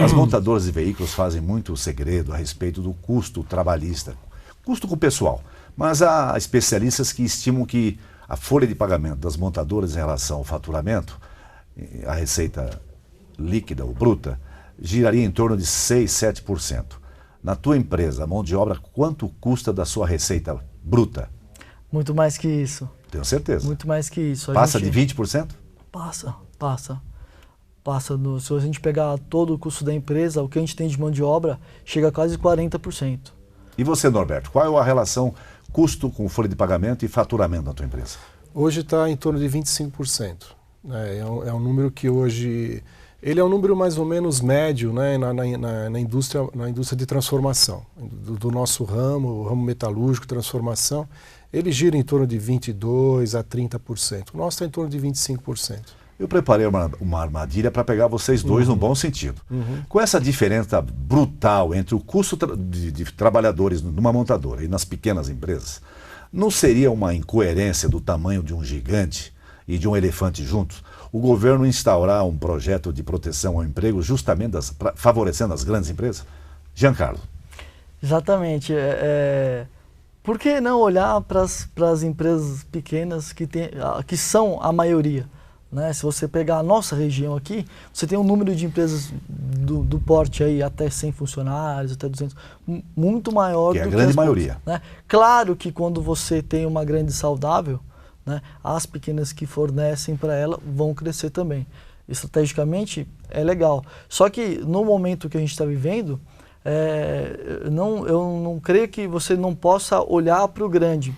as montadoras de veículos fazem muito segredo a respeito do custo trabalhista, custo com o pessoal. Mas há especialistas que estimam que a folha de pagamento das montadoras em relação ao faturamento, a receita líquida ou bruta, giraria em torno de 6, 7%. Na tua empresa, a mão de obra, quanto custa da sua receita bruta? Muito mais que isso. Tenho certeza. Muito mais que isso. Passa de 20%? Passa. Se a gente pegar todo o custo da empresa, o que a gente tem de mão de obra chega a quase 40%. E você, Norberto, qual é a relação custo com folha de pagamento e faturamento na tua empresa? Hoje está em torno de 25%. É um número que hoje... Ele é um número mais ou menos médio, né, na indústria de transformação. Do nosso ramo, o ramo metalúrgico, transformação, ele gira em torno de 22% a 30%. O nosso está em torno de 25%. Eu preparei uma armadilha para pegar vocês dois no bom sentido. Com essa diferença brutal entre o custo de trabalhadores numa montadora e nas pequenas empresas, não seria uma incoerência do tamanho de um gigante e de um elefante juntos o governo instaurar um projeto de proteção ao emprego justamente favorecendo as grandes empresas? Giancarlo. Exatamente. Por que não olhar para as empresas pequenas que são a maioria? Né? Se você pegar a nossa região aqui, você tem um número de empresas do porte aí até 100 funcionários, até 200, muito maior do que a grande maioria. Né? Claro que quando você tem uma grande saudável, né, as pequenas que fornecem para ela vão crescer também. Estrategicamente é legal. Só que no momento que a gente está vivendo, eu não creio que você não possa olhar para o grande.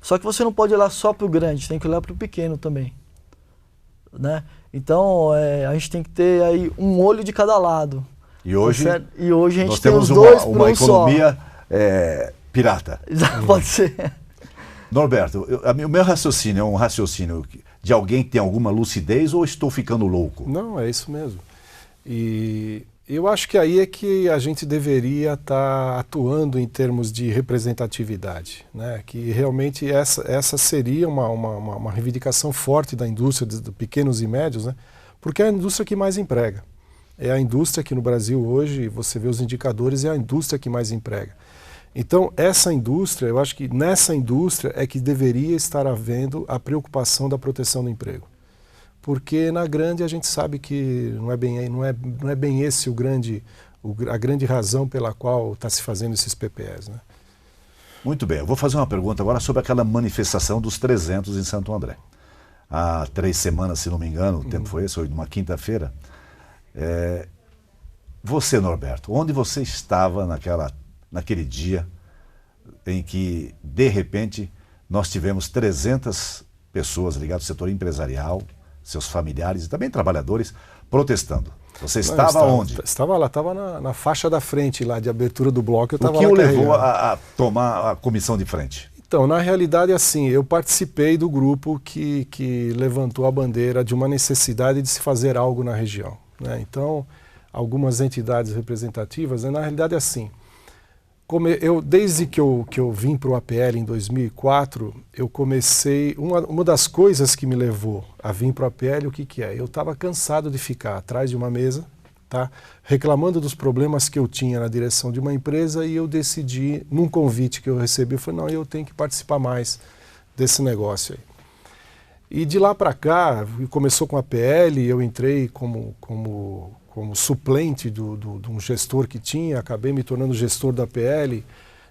Só que você não pode olhar só para o grande, tem que olhar para o pequeno também. Né? Então a gente tem que ter aí um olho de cada lado. E hoje, a gente nós tem temos os dois uma economia pirata. Pode ser. Norberto, o meu raciocínio é um raciocínio de alguém que tem alguma lucidez ou estou ficando louco? Não, é isso mesmo. E eu acho que aí é que a gente deveria estar atuando em termos de representatividade, né? Que realmente essa seria uma reivindicação forte da indústria de pequenos e médios, né? Porque é a indústria que mais emprega. É a indústria que no Brasil hoje, você vê os indicadores, é a indústria que mais emprega. Então, essa indústria, eu acho que nessa indústria é que deveria estar havendo a preocupação da proteção do emprego. Porque na grande a gente sabe que não é bem esse a grande razão pela qual está se fazendo esses PPEs. Né? Muito bem, eu vou fazer uma pergunta agora sobre aquela manifestação dos 300 em Santo André. Há 3 semanas, se não me engano, o tempo foi esse, foi numa quinta-feira. Você, Norberto, onde você estava naquele dia em que, de repente, nós tivemos 300 pessoas ligadas ao setor empresarial, seus familiares e também trabalhadores protestando? Você estava onde? Estava lá, estava na faixa da frente lá de abertura do bloco. O que o levou a tomar a comissão de frente? Então, na realidade, assim, eu participei do grupo que levantou a bandeira de uma necessidade de se fazer algo na região. Né? Então, algumas entidades representativas, né, na realidade, assim, desde que eu vim para o APL em 2004, eu comecei, uma das coisas que me levou a vir para o APL, o que é? Eu estava cansado de ficar atrás de uma mesa, tá, reclamando dos problemas que eu tinha na direção de uma empresa, e eu decidi, num convite que eu recebi, eu falei, não, eu tenho que participar mais desse negócio aí. E de lá para cá, começou com a APL, eu entrei como suplente de um gestor que tinha, acabei me tornando gestor da APL,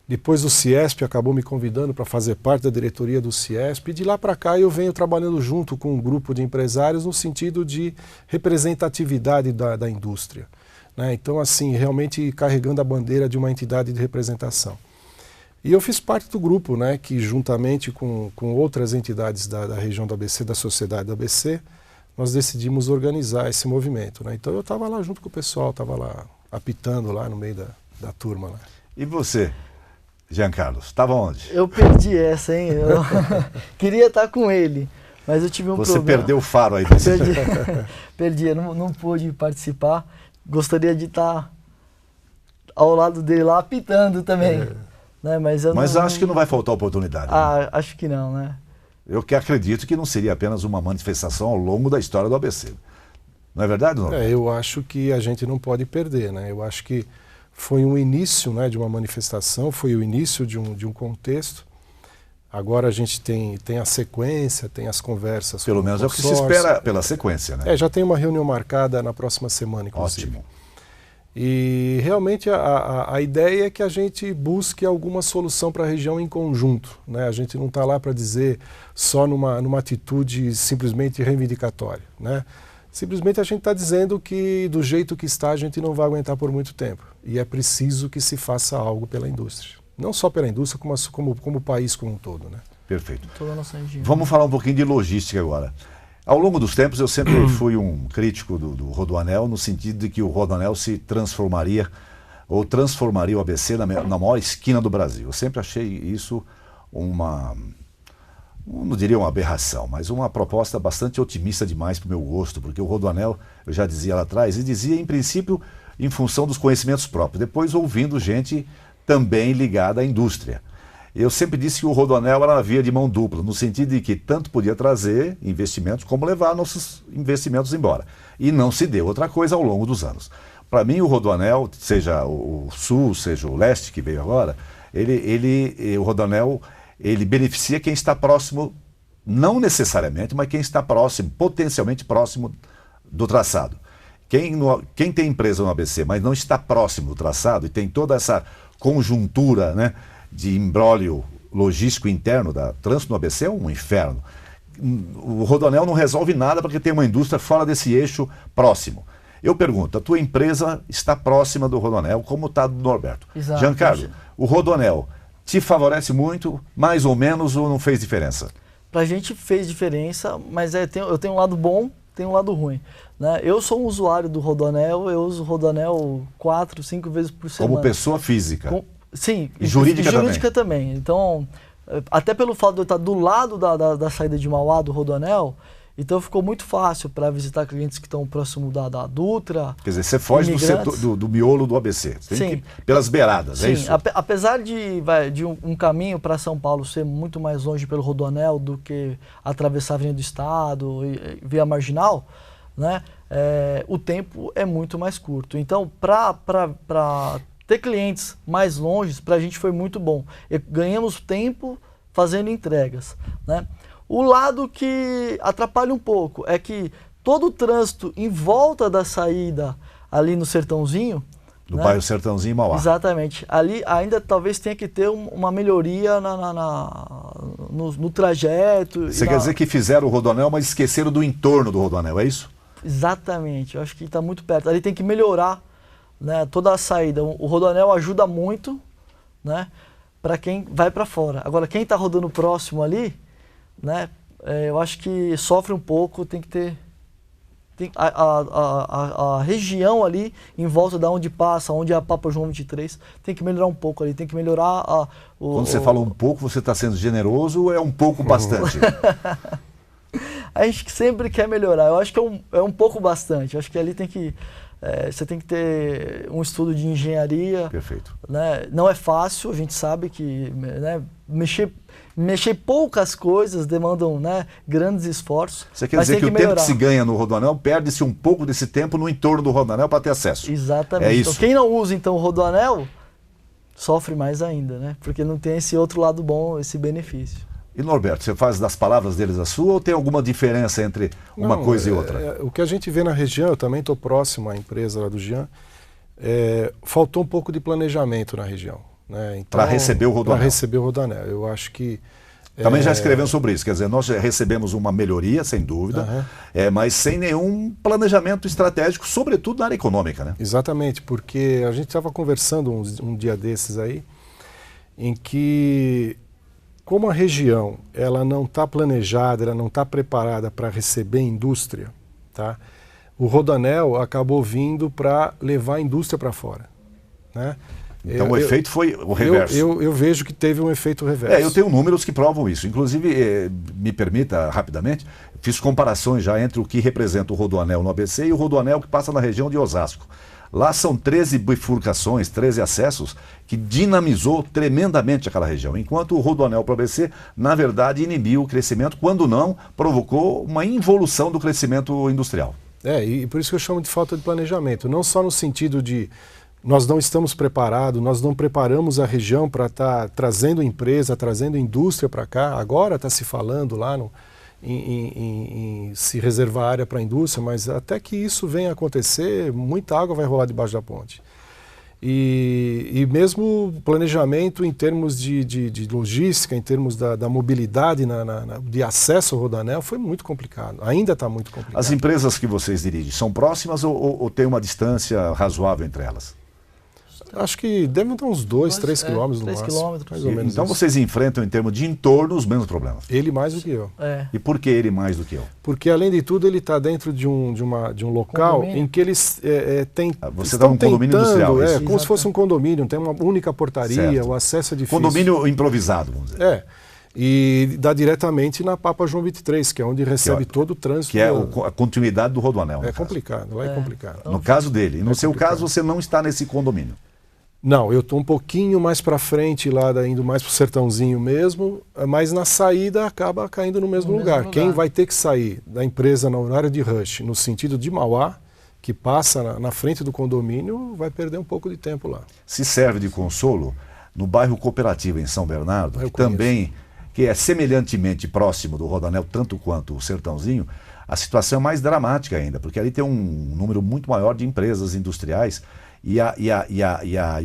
depois o Ciesp acabou me convidando para fazer parte da diretoria do Ciesp, e de lá para cá eu venho trabalhando junto com um grupo de empresários no sentido de representatividade da indústria. Né? Então, assim, realmente carregando a bandeira de uma entidade de representação. E eu fiz parte do grupo, né, que juntamente com outras entidades da região do ABC, da sociedade do ABC, nós decidimos organizar esse movimento. Né? Então eu estava lá junto com o pessoal, estava lá apitando lá no meio da turma. Lá. E você, Giancarlo, estava onde? Eu perdi essa, hein? Eu queria estar com ele, mas eu tive um problema. Você perdeu o faro aí desse Perdi, eu não pude participar. Gostaria de estar ao lado dele lá apitando também. Né? Mas acho que não vai faltar oportunidade. Né? Acho que não, né? Eu que acredito que não seria apenas uma manifestação ao longo da história do ABC. Não é verdade, não? Eu acho que a gente não pode perder, né? Eu acho que foi um início, né, de uma manifestação, foi o início de um contexto. Agora a gente tem a sequência, tem as conversas. Pelo menos é o que se espera pela sequência, né? Já tem uma reunião marcada na próxima semana, inclusive. Ótimo. E realmente a ideia é que a gente busque alguma solução para a região em conjunto. Né? A gente não está lá para dizer só numa atitude simplesmente reivindicatória. Né? Simplesmente a gente está dizendo que do jeito que está a gente não vai aguentar por muito tempo. E é preciso que se faça algo pela indústria. Não só pela indústria, como o país como um todo. Né? Perfeito. Toda a nossa região. Vamos falar um pouquinho de logística agora. Ao longo dos tempos, eu sempre fui um crítico do Rodoanel, no sentido de que o Rodoanel se transformaria, ou transformaria o ABC na maior esquina do Brasil. Eu sempre achei isso não diria uma aberração, mas uma proposta bastante otimista demais para o meu gosto, porque o Rodoanel, eu já dizia lá atrás, e dizia em princípio em função dos conhecimentos próprios, depois ouvindo gente também ligada à indústria. Eu sempre disse que o Rodoanel era uma via de mão dupla, no sentido de que tanto podia trazer investimentos como levar nossos investimentos embora. E não se deu outra coisa ao longo dos anos. Para mim, o Rodoanel, seja o Sul, seja o Leste que veio agora, o Rodoanel, ele beneficia quem está próximo, não necessariamente, mas quem está próximo, potencialmente próximo do traçado. Quem tem empresa no ABC, mas não está próximo do traçado e tem toda essa conjuntura, né, de imbróglio logístico interno da trânsito no ABC, é um inferno. O Rodoanel não resolve nada porque tem uma indústria fora desse eixo próximo. Eu pergunto, a tua empresa está próxima do Rodoanel, como está do Norberto? Exato. Giancarlo, o Rodoanel te favorece muito, mais ou menos, ou não fez diferença? Para a gente fez diferença, mas eu tenho um lado bom, tenho um lado ruim. Né? Eu sou um usuário do Rodoanel, eu uso o Rodoanel 4, 5 vezes por semana. Como pessoa física? Sim, e jurídica também. Então, até pelo fato de eu estar do lado da saída de Mauá, do Rodoanel, então ficou muito fácil para visitar clientes que estão próximo da Dutra. Quer dizer, você foge do miolo do ABC, você tem que ir pelas beiradas, sim, é isso? Apesar de um caminho para São Paulo ser muito mais longe pelo Rodoanel do que atravessar a Avenida do Estado e via Marginal, né, o tempo é muito mais curto. Então, para ter clientes mais longe, para a gente foi muito bom. Ganhamos tempo fazendo entregas, né? O lado que atrapalha um pouco é que todo o trânsito em volta da saída ali no Sertãozinho, No né? bairro Sertãozinho e Mauá. Exatamente. Ali ainda talvez tenha que ter uma melhoria no trajeto. Você quer dizer que fizeram o Rodoanel, mas esqueceram do entorno do Rodoanel, é isso? Exatamente. Eu acho que está muito perto. Ali tem que melhorar, né, toda a saída. O Rodoanel ajuda muito, né, para quem vai para fora. Agora, quem está rodando próximo ali, né, eu acho que sofre um pouco, tem que ter... A região ali, em volta da onde passa, onde é a Papa João 23, tem que melhorar um pouco ali, tem que melhorar Quando você fala um pouco, você está sendo generoso ou é um pouco bastante? A gente sempre quer melhorar, eu acho que é um pouco bastante, eu acho que ali tem que... você tem que ter um estudo de engenharia. Perfeito. Né? Não é fácil, a gente sabe que, né, mexer poucas coisas demandam, né, grandes esforços. Você quer dizer que o tempo que se ganha no Rodoanel, perde-se um pouco desse tempo no entorno do Rodoanel para ter acesso. Exatamente. É isso. Então, quem não usa então o Rodoanel, sofre mais ainda, né? Porque não tem esse outro lado bom, esse benefício. E Norberto, você faz das palavras deles a sua ou tem alguma diferença entre uma coisa e outra? O que a gente vê na região, eu também estou próximo à empresa lá do Jean, faltou um pouco de planejamento na região. Né? Então, para receber o Rodoanel. Para receber o Rodoanel. Eu acho que... Também já escrevemos sobre isso, quer dizer, nós já recebemos uma melhoria, sem dúvida, mas sem nenhum planejamento estratégico, sobretudo na área econômica, né? Exatamente, porque a gente estava conversando um dia desses aí, em que... Como a região ela não está planejada, ela não está preparada para receber indústria, tá? O Rodoanel acabou vindo para levar a indústria para fora. Né? Então o efeito foi o reverso. Eu vejo que teve um efeito reverso. Eu tenho números que provam isso. Inclusive, me permita rapidamente, fiz comparações já entre o que representa o Rodoanel no ABC e o Rodoanel que passa na região de Osasco. Lá são 13 bifurcações, 13 acessos, que dinamizou tremendamente aquela região. Enquanto o Rodoanel para o ABC, na verdade, inibiu o crescimento, quando não, provocou uma involução do crescimento industrial. E por isso que eu chamo de falta de planejamento. Não só no sentido de nós não estamos preparados, nós não preparamos a região para estar trazendo empresa, trazendo indústria para cá. Agora está se falando lá em se reservar área para a indústria, mas até que isso venha a acontecer, muita água vai rolar debaixo da ponte. E mesmo planejamento em termos de logística, em termos da mobilidade, de acesso ao Rodoanel, foi muito complicado. Ainda está muito complicado. As empresas que vocês dirigem são próximas ou tem uma distância razoável entre elas? Acho que devem estar uns 2, 3 quilômetros no máximo. 3 quilômetros. Mais ou menos então isso. Vocês enfrentam, em termos de entorno, os mesmos problemas? Ele mais do que eu. E por que ele mais do que eu? Porque, além de tudo, ele está dentro de um local condomínio. Em que eles Você está num condomínio industrial, isso? como se fosse um condomínio, tem uma única portaria, certo. o acesso é difícil. Condomínio improvisado, vamos dizer. e dá diretamente na Papa João 23, que é onde recebe todo o trânsito. Que é a continuidade do Rodoanel. É complicado, lá é complicado. No caso dele. No seu caso, você não está nesse condomínio. Não, eu estou um pouquinho mais para frente, lá indo mais para o Sertãozinho mesmo, mas na saída acaba caindo no mesmo lugar. Quem vai ter que sair da empresa no horário de rush, no sentido de Mauá, que passa na frente do condomínio, vai perder um pouco de tempo lá. Se serve de consolo, no bairro Cooperativo, em São Bernardo, que é semelhantemente próximo do Rodoanel, tanto quanto o Sertãozinho, a situação é mais dramática ainda, porque ali tem um número muito maior de empresas industriais e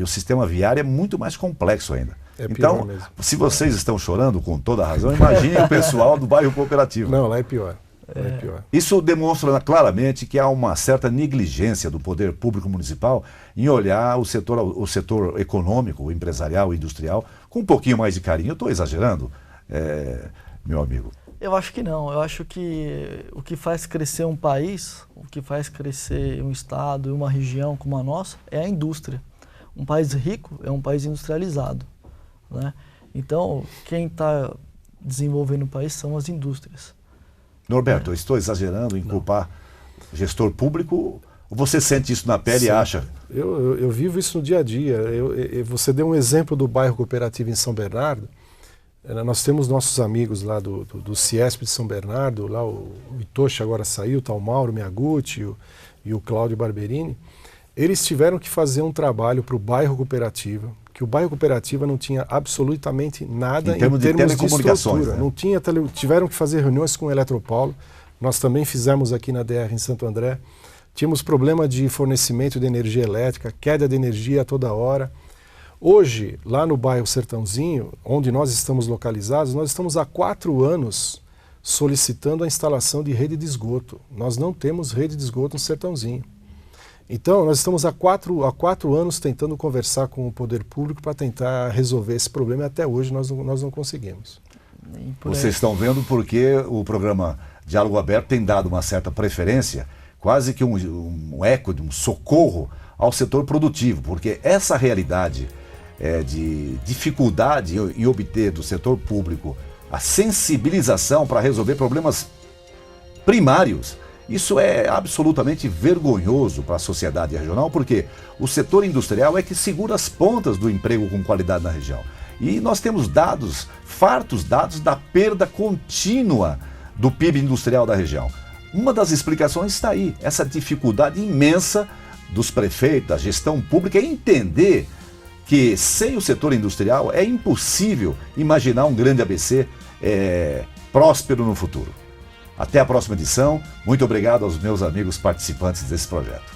o sistema viário é muito mais complexo ainda. Então, se vocês estão chorando com toda a razão, imagine o pessoal do bairro Cooperativo. Não, lá é pior. É pior. Isso demonstra claramente que há uma certa negligência do poder público municipal em olhar o setor econômico, empresarial, industrial, com um pouquinho mais de carinho. Eu estou exagerando, meu amigo? Eu acho que não. Eu acho que o que faz crescer um país, o que faz crescer um estado e uma região como a nossa, é a indústria. Um país rico é um país industrializado, né? Então, quem está desenvolvendo o país são as indústrias. Norberto, eu estou exagerando em culpar o gestor público? Ou você sente isso na pele e acha? Eu vivo isso no dia a dia. Você deu um exemplo do bairro Cooperativo em São Bernardo. Nós temos nossos amigos lá do Ciesp de São Bernardo, lá o Itoshi agora saiu, tá o Mauro Miyaguchi e o Cláudio Barberini. Eles tiveram que fazer um trabalho para o bairro Cooperativo, que o bairro Cooperativo não tinha absolutamente nada em termos de telecomunicações, né? Não tinha tiveram que fazer reuniões com o Eletropaulo. Nós também fizemos aqui na DR em Santo André. Tínhamos problema de fornecimento de energia elétrica, queda de energia a toda hora. Hoje, lá no bairro Sertãozinho, onde nós estamos localizados, nós estamos há 4 anos solicitando a instalação de rede de esgoto. Nós não temos rede de esgoto no Sertãozinho. Então, nós estamos há 4 anos tentando conversar com o poder público para tentar resolver esse problema e até hoje nós não conseguimos. Vocês estão vendo porque o programa Diálogo Aberto tem dado uma certa preferência, quase que um eco, um socorro ao setor produtivo, porque essa realidade de dificuldade em obter do setor público a sensibilização para resolver problemas primários, isso é absolutamente vergonhoso para a sociedade regional, porque o setor industrial é que segura as pontas do emprego com qualidade na região. E nós temos dados, fartos dados da perda contínua do PIB industrial da região. Uma das explicações está aí, essa dificuldade imensa dos prefeitos, da gestão pública, em entender que sem o setor industrial é impossível imaginar um grande ABC próspero no futuro. Até a próxima edição. Muito obrigado aos meus amigos participantes desse projeto.